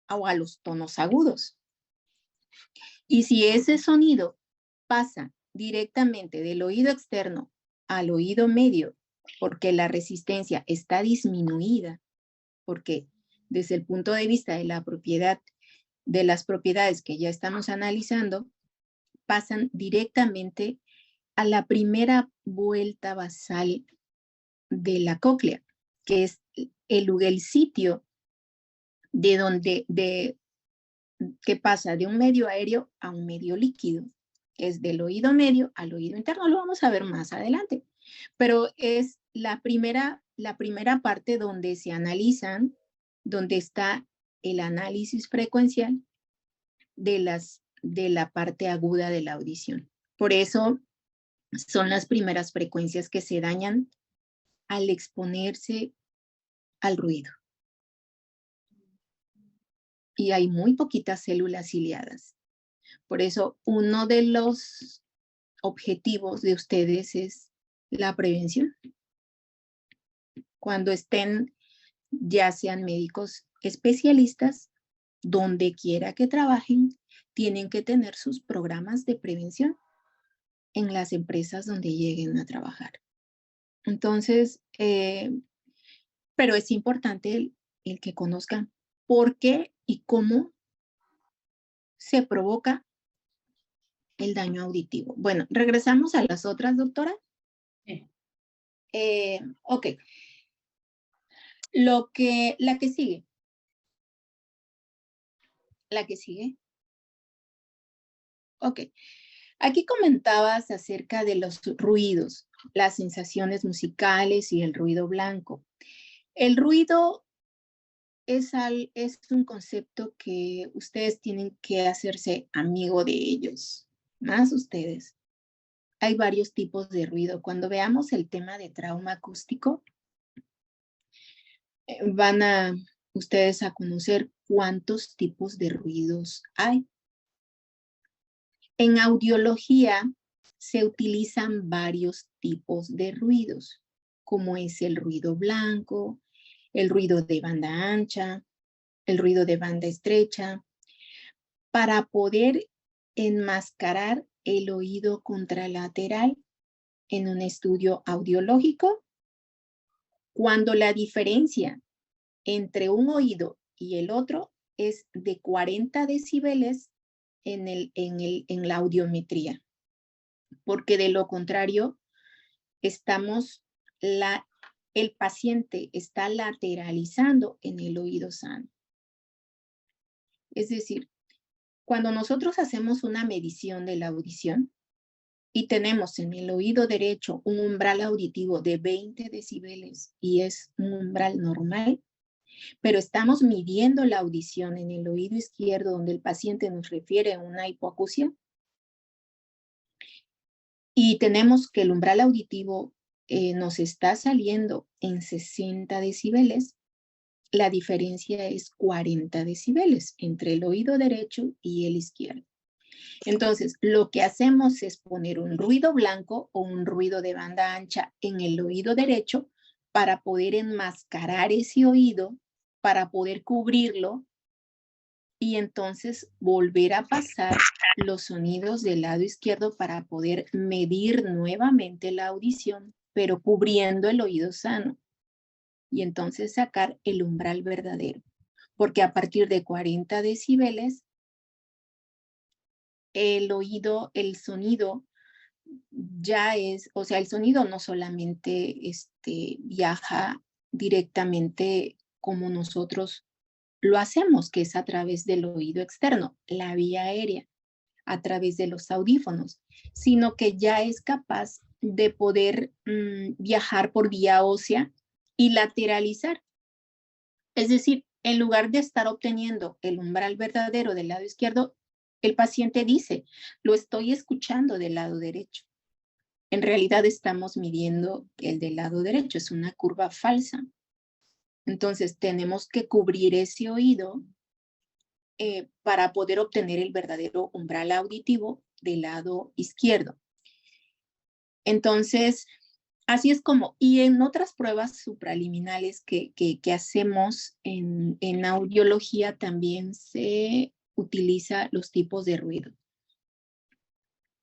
o a los tonos agudos. Y si ese sonido pasa directamente del oído externo al oído medio, porque la resistencia está disminuida, porque desde el punto de vista de la propiedad, de las propiedades que ya estamos analizando, pasan directamente a la primera vuelta basal de la cóclea, que es el sitio de donde, que pasa de un medio aéreo a un medio líquido, que es del oído medio al oído interno. Lo vamos a ver más adelante, pero es la primera parte donde se analizan, donde está el análisis frecuencial de la parte aguda de la audición. Por eso son las primeras frecuencias que se dañan al exponerse al ruido. Y hay muy poquitas células ciliadas. Por eso uno de los objetivos de ustedes es la prevención. Cuando estén, ya sean médicos especialistas, donde quiera que trabajen, tienen que tener sus programas de prevención en las empresas donde lleguen a trabajar. Entonces, pero es importante el que conozcan por qué y cómo se provoca el daño auditivo. Bueno, regresamos a las otras, doctora. Sí. Ok. La que sigue. La que sigue. Ok. Aquí comentabas acerca de los ruidos, las sensaciones musicales y el ruido blanco. El ruido es un concepto que ustedes tienen que hacerse amigo de ellos, más ustedes. Hay varios tipos de ruido. Cuando veamos el tema de trauma acústico, van a ustedes a conocer cuántos tipos de ruidos hay. En audiología se utilizan varios tipos de ruidos, como es el ruido blanco, el ruido de banda ancha, el ruido de banda estrecha, para poder enmascarar el oído contralateral en un estudio audiológico, cuando la diferencia entre un oído y el otro es de 40 decibeles en la audiometría, porque de lo contrario, el paciente está lateralizando en el oído sano. Es decir, cuando nosotros hacemos una medición de la audición y tenemos en el oído derecho un umbral auditivo de 20 decibeles y es un umbral normal, pero estamos midiendo la audición en el oído izquierdo donde el paciente nos refiere a una hipoacusia y tenemos que el umbral auditivo nos está saliendo en 60 decibeles, la diferencia es 40 decibeles entre el oído derecho y el izquierdo. Entonces, lo que hacemos es poner un ruido blanco o un ruido de banda ancha en el oído derecho para poder enmascarar ese oído, para poder cubrirlo y entonces volver a pasar los sonidos del lado izquierdo para poder medir nuevamente la audición, pero cubriendo el oído sano. Y entonces sacar el umbral verdadero. Porque a partir de 40 decibeles, el sonido ya es, o sea, el sonido no solamente viaja directamente como nosotros lo hacemos, que es a través del oído externo, la vía aérea, a través de los audífonos, sino que ya es capaz de poder viajar por vía ósea y lateralizar. Es decir, en lugar de estar obteniendo el umbral verdadero del lado izquierdo, el paciente dice, lo estoy escuchando del lado derecho. En realidad estamos midiendo el del lado derecho, es una curva falsa. Entonces tenemos que cubrir ese oído para poder obtener el verdadero umbral auditivo del lado izquierdo. Entonces, así es como, y en otras pruebas supraliminales que hacemos en audiología también se utiliza los tipos de ruido.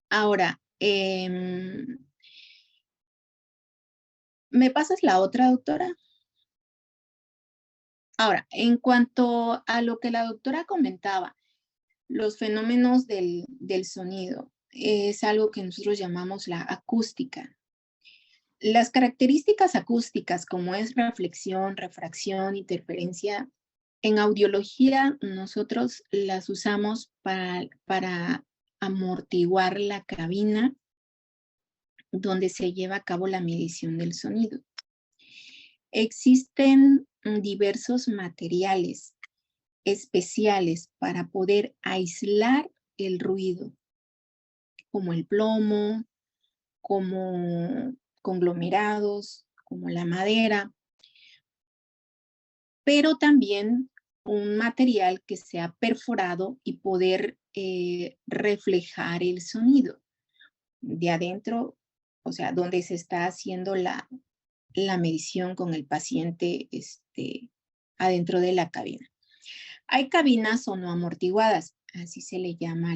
Ahora, ¿me pasas la otra, doctora? Ahora, en cuanto a lo que la doctora comentaba, los fenómenos del sonido, es algo que nosotros llamamos la acústica. Las características acústicas, como es reflexión, refracción, interferencia, en audiología nosotros las usamos para amortiguar la cabina donde se lleva a cabo la medición del sonido. Existen diversos materiales especiales para poder aislar el ruido, como el plomo, como conglomerados, como la madera, pero también un material que sea perforado y poder reflejar el sonido de adentro, o sea, donde se está haciendo la medición con el paciente adentro de la cabina. Hay cabinas sonoamortiguadas, así se le llama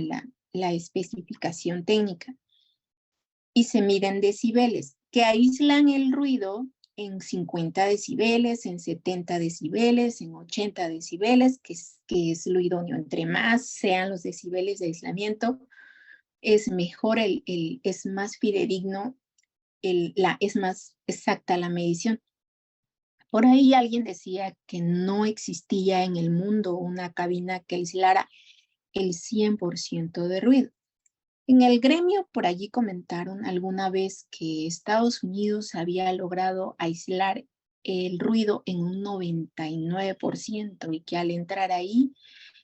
la especificación técnica, y se miden decibeles, que aíslan el ruido en 50 decibeles, en 70 decibeles, en 80 decibeles, que es lo idóneo. Entre más sean los decibeles de aislamiento, es mejor, es más fidedigno, es más exacta la medición. Por ahí alguien decía que no existía en el mundo una cabina que aislara el 100% de ruido. En el gremio por allí comentaron alguna vez que Estados Unidos había logrado aislar el ruido en un 99% y que al entrar ahí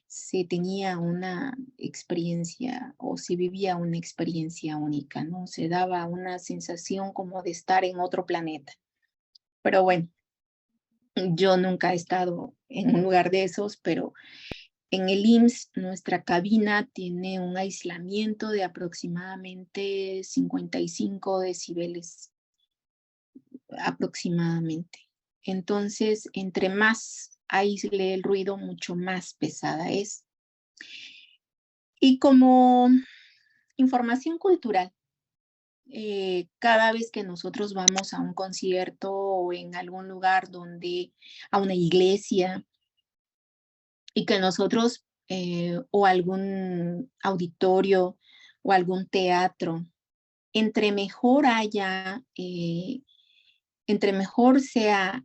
se tenía una experiencia o se vivía una experiencia única, ¿no? Se daba una sensación como de estar en otro planeta. Pero bueno, yo nunca he estado en un lugar de esos, pero en el IMSS, nuestra cabina tiene un aislamiento de aproximadamente 55 decibeles, aproximadamente. Entonces, entre más aísle el ruido, mucho más pesada es. Y como información cultural, cada vez que nosotros vamos a un concierto o en algún lugar a una iglesia, y que nosotros o algún auditorio o algún teatro, entre mejor sea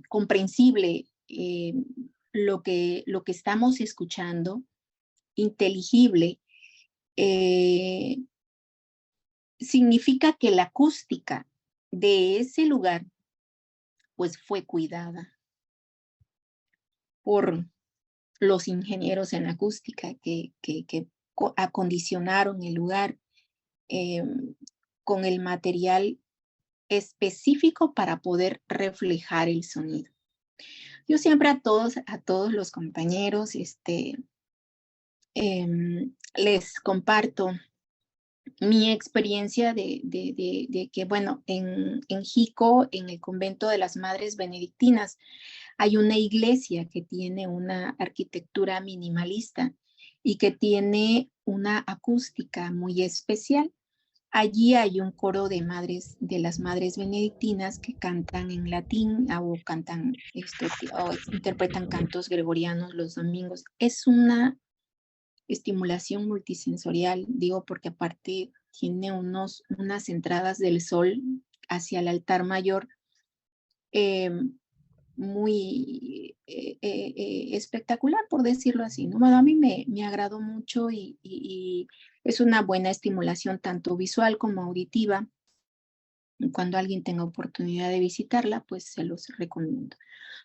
comprensible lo que estamos escuchando, inteligible, significa que la acústica de ese lugar pues fue cuidada por los ingenieros en acústica que acondicionaron el lugar con el material específico para poder reflejar el sonido. Yo siempre a todos los compañeros les comparto mi experiencia de que, bueno, en Jico, en el convento de las Madres Benedictinas, hay una iglesia que tiene una arquitectura minimalista y que tiene una acústica muy especial. Allí hay un coro de las Madres Benedictinas que cantan en latín o interpretan cantos gregorianos los domingos. Es una estimulación multisensorial, digo, porque aparte tiene unas entradas del sol hacia el altar mayor muy espectacular, por decirlo así, ¿no? Bueno, a mí me agradó mucho y es una buena estimulación tanto visual como auditiva. Cuando alguien tenga oportunidad de visitarla, pues se los recomiendo.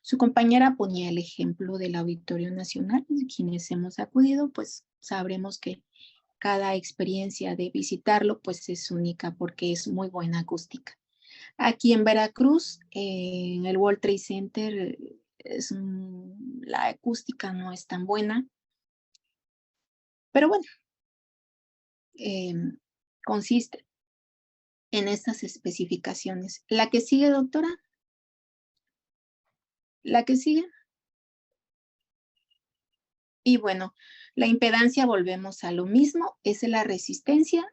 Su compañera ponía el ejemplo del Auditorio Nacional. Quienes hemos acudido, pues sabremos que cada experiencia de visitarlo, pues es única porque es muy buena acústica. Aquí en Veracruz, en el World Trade Center, la acústica no es tan buena. Pero bueno, consiste en estas especificaciones. ¿La que sigue, doctora? ¿La que sigue? Y bueno, la impedancia, volvemos a lo mismo, es la resistencia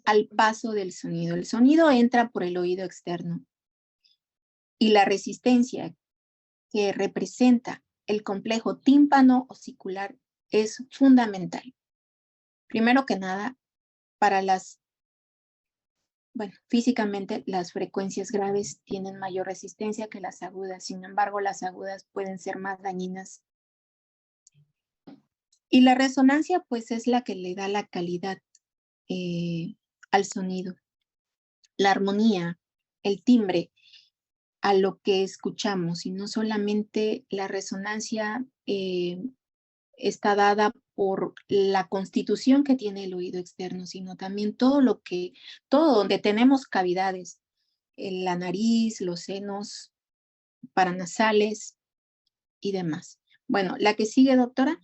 al paso del sonido. El sonido entra por el oído externo y la resistencia que representa el complejo tímpano-osicular es fundamental. Primero que nada, para físicamente las frecuencias graves tienen mayor resistencia que las agudas. Sin embargo, las agudas pueden ser más dañinas. Y la resonancia, pues, es la que le da la calidad al sonido. La armonía, el timbre, a lo que escuchamos. Y no solamente la resonancia está dada por la constitución que tiene el oído externo, sino también todo donde tenemos cavidades, la nariz, los senos paranasales y demás. Bueno, la que sigue, doctora.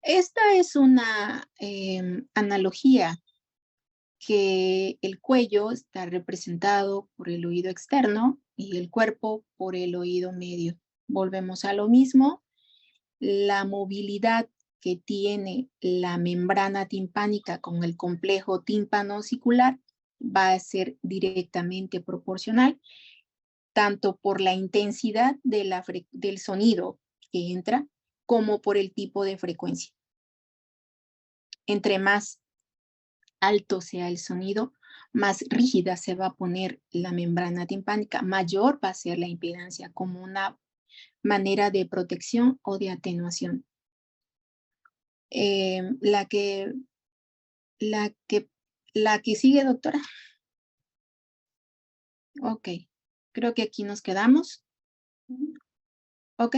Esta es una analogía que el cuello está representado por el oído externo y el cuerpo por el oído medio. Volvemos a lo mismo. La movilidad que tiene la membrana timpánica con el complejo tímpano-osicular va a ser directamente proporcional, tanto por la intensidad del sonido que entra, como por el tipo de frecuencia. Entre más alto sea el sonido, más rígida se va a poner la membrana timpánica, mayor va a ser la impedancia como una manera de protección o de atenuación. La que sigue, doctora. Ok, creo que aquí nos quedamos. Ok,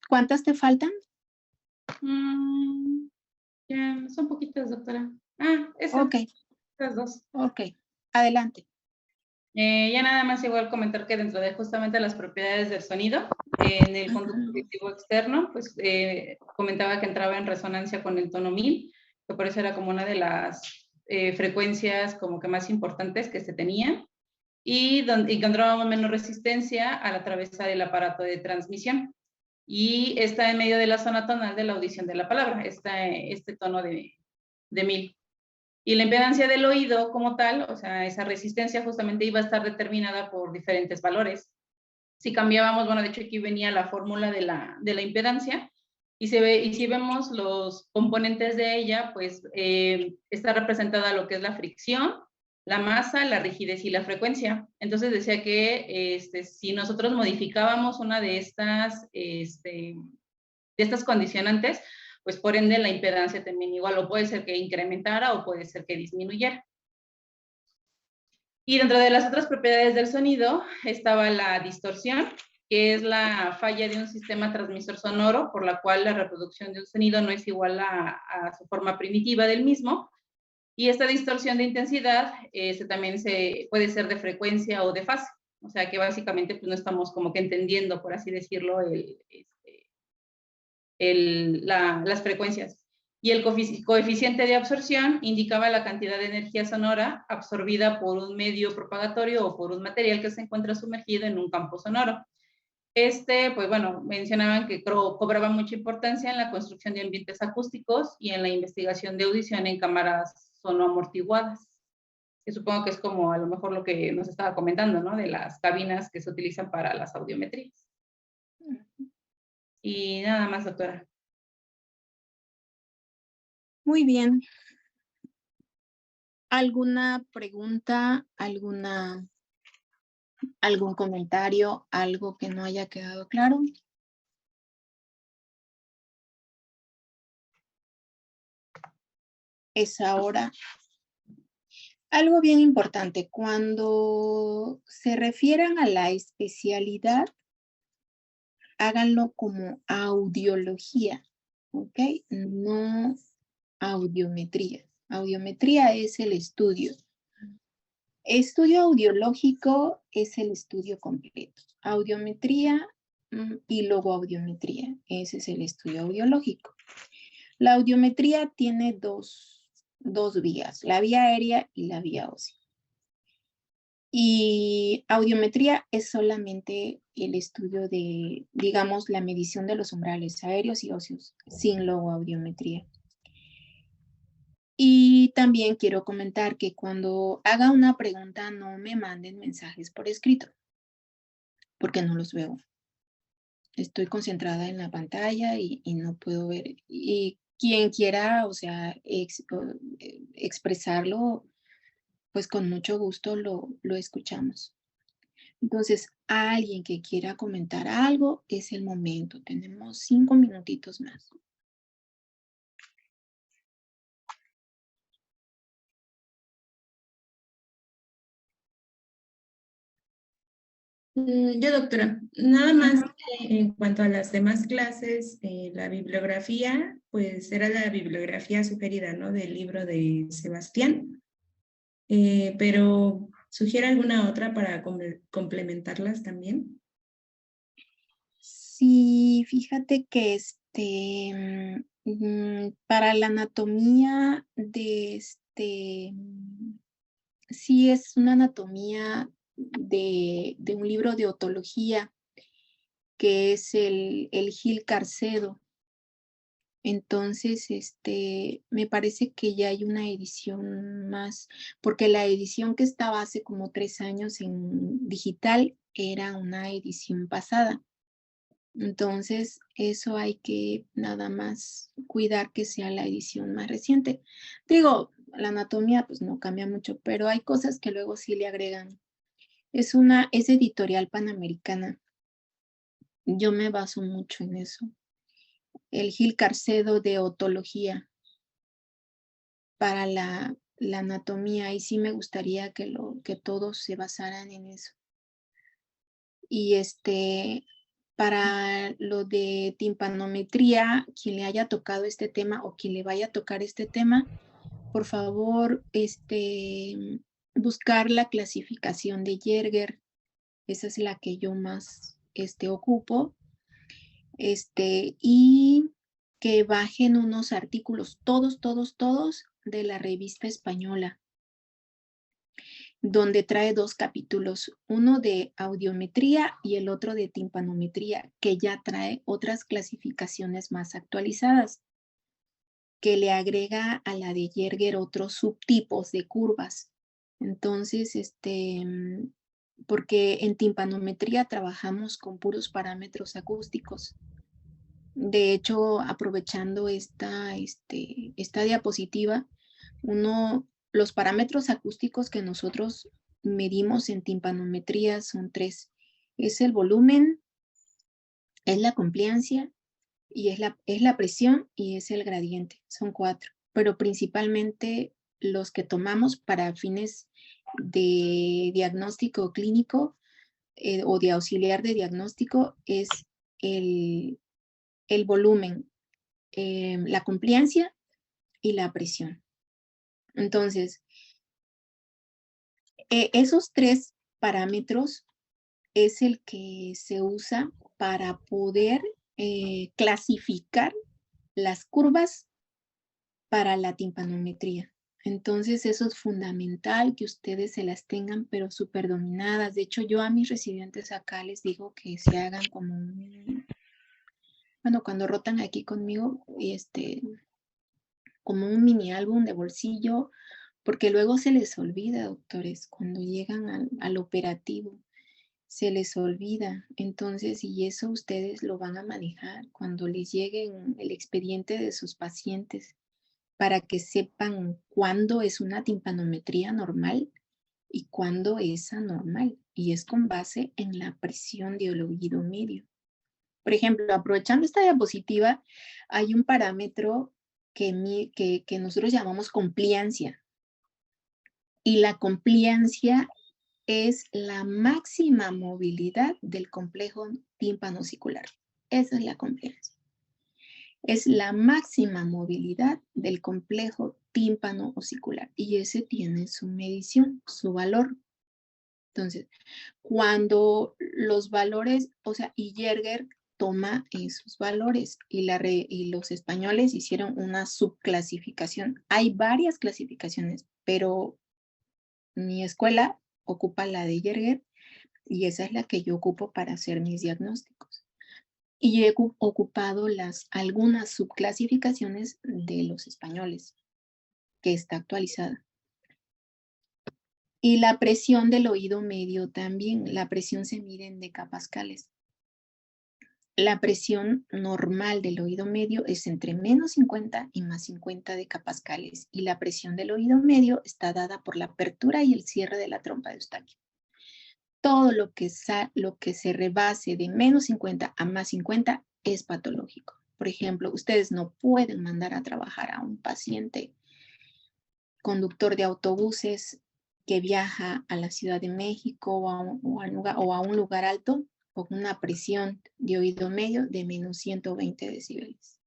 ¿cuántas te faltan? Ya, son poquitas, doctora. Esas. Ok. Las dos. Ok, adelante. Ya nada más igual comentar que dentro de justamente las propiedades del sonido, en el conducto auditivo externo, pues comentaba que entraba en resonancia con el tono 1000, que por eso era como una de las frecuencias como que más importantes que se tenían, y donde encontrábamos menos resistencia al atravesar el aparato de transmisión. Y está en medio de la zona tonal de la audición de la palabra, este tono de 1000. Y la impedancia del oído como tal, o sea, esa resistencia justamente iba a estar determinada por diferentes valores. Si cambiábamos, bueno, de hecho aquí venía la fórmula de la impedancia, y si vemos los componentes de ella, pues está representada lo que es la fricción, la masa, la rigidez y la frecuencia. Entonces decía que si nosotros modificábamos una de estas condicionantes, pues por ende la impedancia también igual, o puede ser que incrementara o puede ser que disminuyera. Y dentro de las otras propiedades del sonido estaba la distorsión, que es la falla de un sistema transmisor sonoro por la cual la reproducción de un sonido no es igual a su forma primitiva del mismo. Y esta distorsión de intensidad también puede ser de frecuencia o de fase. O sea que básicamente pues no estamos como que entendiendo, por así decirlo, las frecuencias. Y el coeficiente de absorción indicaba la cantidad de energía sonora absorbida por un medio propagatorio o por un material que se encuentra sumergido en un campo sonoro. Pues bueno, mencionaban que cobraba mucha importancia en la construcción de ambientes acústicos y en la investigación de audición en cámaras sonoamortiguadas, que supongo que es como a lo mejor lo que nos estaba comentando, ¿no? De las cabinas que se utilizan para las audiometrías. Y nada más, doctora. Muy bien. ¿Alguna pregunta, algún comentario, algo que no haya quedado claro? Es ahora algo bien importante. Cuando se refieran a la especialidad, háganlo como audiología, ¿ok? No audiometría. Audiometría es el estudio. Estudio audiológico es el estudio completo. Audiometría y logoaudiometría, ese es el estudio audiológico. La audiometría tiene dos vías, la vía aérea y la vía ósea. Y audiometría es solamente el estudio de, digamos, la medición de los umbrales aéreos y óseos, sin logoaudiometría. Y también quiero comentar que cuando haga una pregunta no me manden mensajes por escrito, porque no los veo. Estoy concentrada en la pantalla y no puedo ver. Y quien quiera, o sea, expresarlo, pues con mucho gusto lo escuchamos. Entonces, alguien que quiera comentar algo, es el momento. Tenemos 5 minutitos más. Yo, doctora, nada más que en cuanto a las demás clases, la bibliografía, pues era la bibliografía sugerida, ¿no? Del libro de Sebastián, pero ¿sugiere alguna otra para complementarlas también? Sí, fíjate que para la anatomía de sí es una anatomía de un libro de otología que es el Gil Carcedo. Entonces, me parece que ya hay una edición más, porque la edición que estaba hace como 3 años en digital era una edición pasada. Entonces, eso hay que nada más cuidar que sea la edición más reciente. Digo, la anatomía pues no cambia mucho, pero hay cosas que luego sí le agregan. Es editorial Panamericana. Yo me baso mucho en eso. El Gil Carcedo de otología para la anatomía, y sí me gustaría que todos se basaran en eso. Y para lo de timpanometría, quien le haya tocado este tema o quien le vaya a tocar este tema, por favor, buscar la clasificación de Yerger. Esa es la que yo más ocupo. Y que bajen unos artículos, todos de la revista española, donde trae 2 capítulos, uno de audiometría y el otro de timpanometría, que ya trae otras clasificaciones más actualizadas, que le agrega a la de Yerger otros subtipos de curvas. Entonces, porque en timpanometría trabajamos con puros parámetros acústicos. De hecho, aprovechando esta diapositiva, los parámetros acústicos que nosotros medimos en timpanometría son 3. Es el volumen, es la compliancia, y es la presión y es el gradiente. Son 4, pero principalmente los que tomamos para fines de diagnóstico clínico o de auxiliar de diagnóstico es el volumen, la compliancia y la presión. Entonces, esos 3 parámetros es el que se usa para poder clasificar las curvas para la timpanometría. Entonces, eso es fundamental que ustedes se las tengan, pero súper dominadas. De hecho, yo a mis residentes acá les digo que se hagan como cuando rotan aquí conmigo, como un mini álbum de bolsillo, porque luego se les olvida, doctores, cuando llegan al operativo, se les olvida. Entonces, y eso ustedes lo van a manejar cuando les llegue el expediente de sus pacientes, para que sepan cuándo es una timpanometría normal y cuándo es anormal. Y es con base en la presión de oído medio. Por ejemplo, aprovechando esta diapositiva, hay un parámetro que nosotros llamamos compliancia. Y la compliancia es la máxima movilidad del complejo tímpano-osicular. Esa es la compliancia. Es la máxima movilidad del complejo tímpano-osicular. Y ese tiene su medición, su valor. Entonces, cuando los valores, y Yerger toma esos valores y los españoles hicieron una subclasificación. Hay varias clasificaciones, pero mi escuela ocupa la de Yerger y esa es la que yo ocupo para hacer mis diagnósticos. Y he ocupado algunas subclasificaciones de los españoles, que está actualizada. Y la presión del oído medio también, la presión se mide en decapascales. La presión normal del oído medio es entre menos 50 y más 50 decapascales y la presión del oído medio está dada por la apertura y el cierre de la trompa de Eustaquio. Todo lo que se rebase de menos 50 a más 50 es patológico. Por ejemplo, ustedes no pueden mandar a trabajar a un paciente conductor de autobuses que viaja a la Ciudad de México o a un lugar alto con una presión de oído medio de menos 120 decibeles,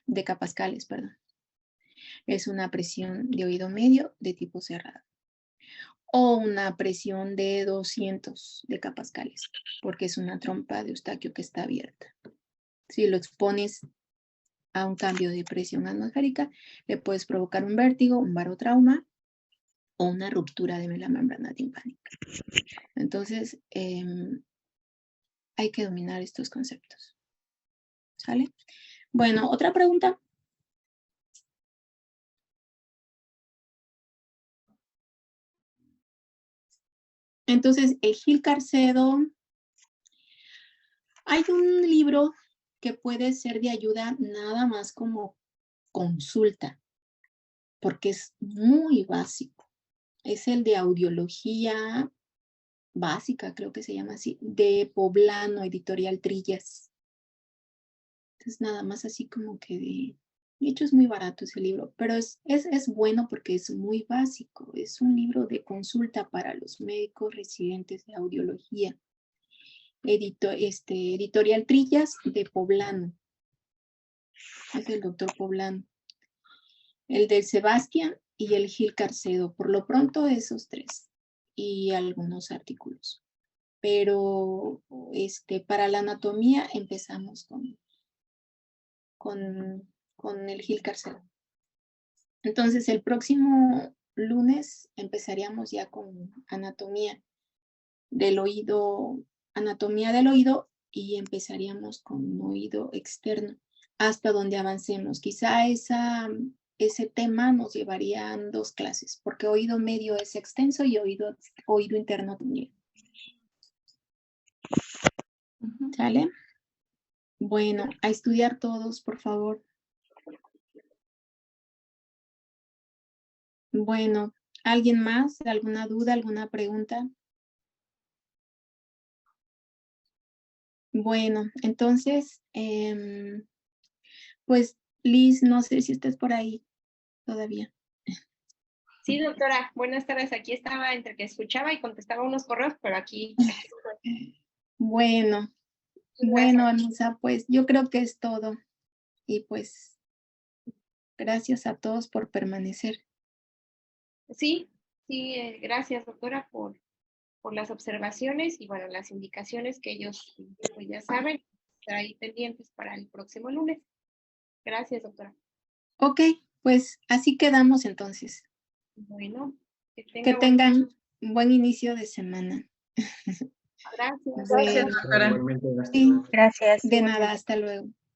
decapascales, perdón. Es una presión de oído medio de tipo cerrado. O una presión de 200 decapascales, porque es una trompa de Eustaquio que está abierta. Si lo expones a un cambio de presión atmosférica, le puedes provocar un vértigo, un barotrauma o una ruptura de la membrana timpánica. Entonces, hay que dominar estos conceptos. ¿Sale? Bueno, ¿otra pregunta? Entonces, el Gil Carcedo, hay un libro que puede ser de ayuda nada más como consulta, porque es muy básico. Es el de audiología básica, creo que se llama así, de Poblano, Editorial Trillas. Entonces, nada más así como que de hecho, es muy barato ese libro, pero es bueno porque es muy básico. Es un libro de consulta para los médicos residentes de audiología. Editorial Trillas de Poblano. Es el doctor Poblano. El del Sebastián y el Gil Carcedo. Por lo pronto, esos tres. Y algunos artículos. Pero para la anatomía empezamos con el Gil Carcedo. Entonces, el próximo lunes empezaríamos ya con anatomía del oído y empezaríamos con oído externo hasta donde avancemos. Quizá ese tema nos llevarían 2 clases, porque oído medio es extenso y oído interno también. ¿Sale? Bueno, a estudiar todos, por favor. Bueno, ¿alguien más? ¿Alguna duda, alguna pregunta? Bueno, entonces, pues Liz, no sé si estás por ahí todavía. Sí, doctora, buenas tardes. Aquí estaba entre que escuchaba y contestaba unos correos, pero aquí. Bueno, Anisa, pues yo creo que es todo. Y pues, gracias a todos por permanecer. Sí, gracias, doctora, por las observaciones y, bueno, las indicaciones que ellos pues, ya saben, estar ahí pendientes para el próximo lunes. Gracias, doctora. Ok, pues así quedamos entonces. Bueno, que tengan buen inicio de semana. Gracias. Gracias, doctora. Igualmente, Sí, Gracias. de nada, hasta luego.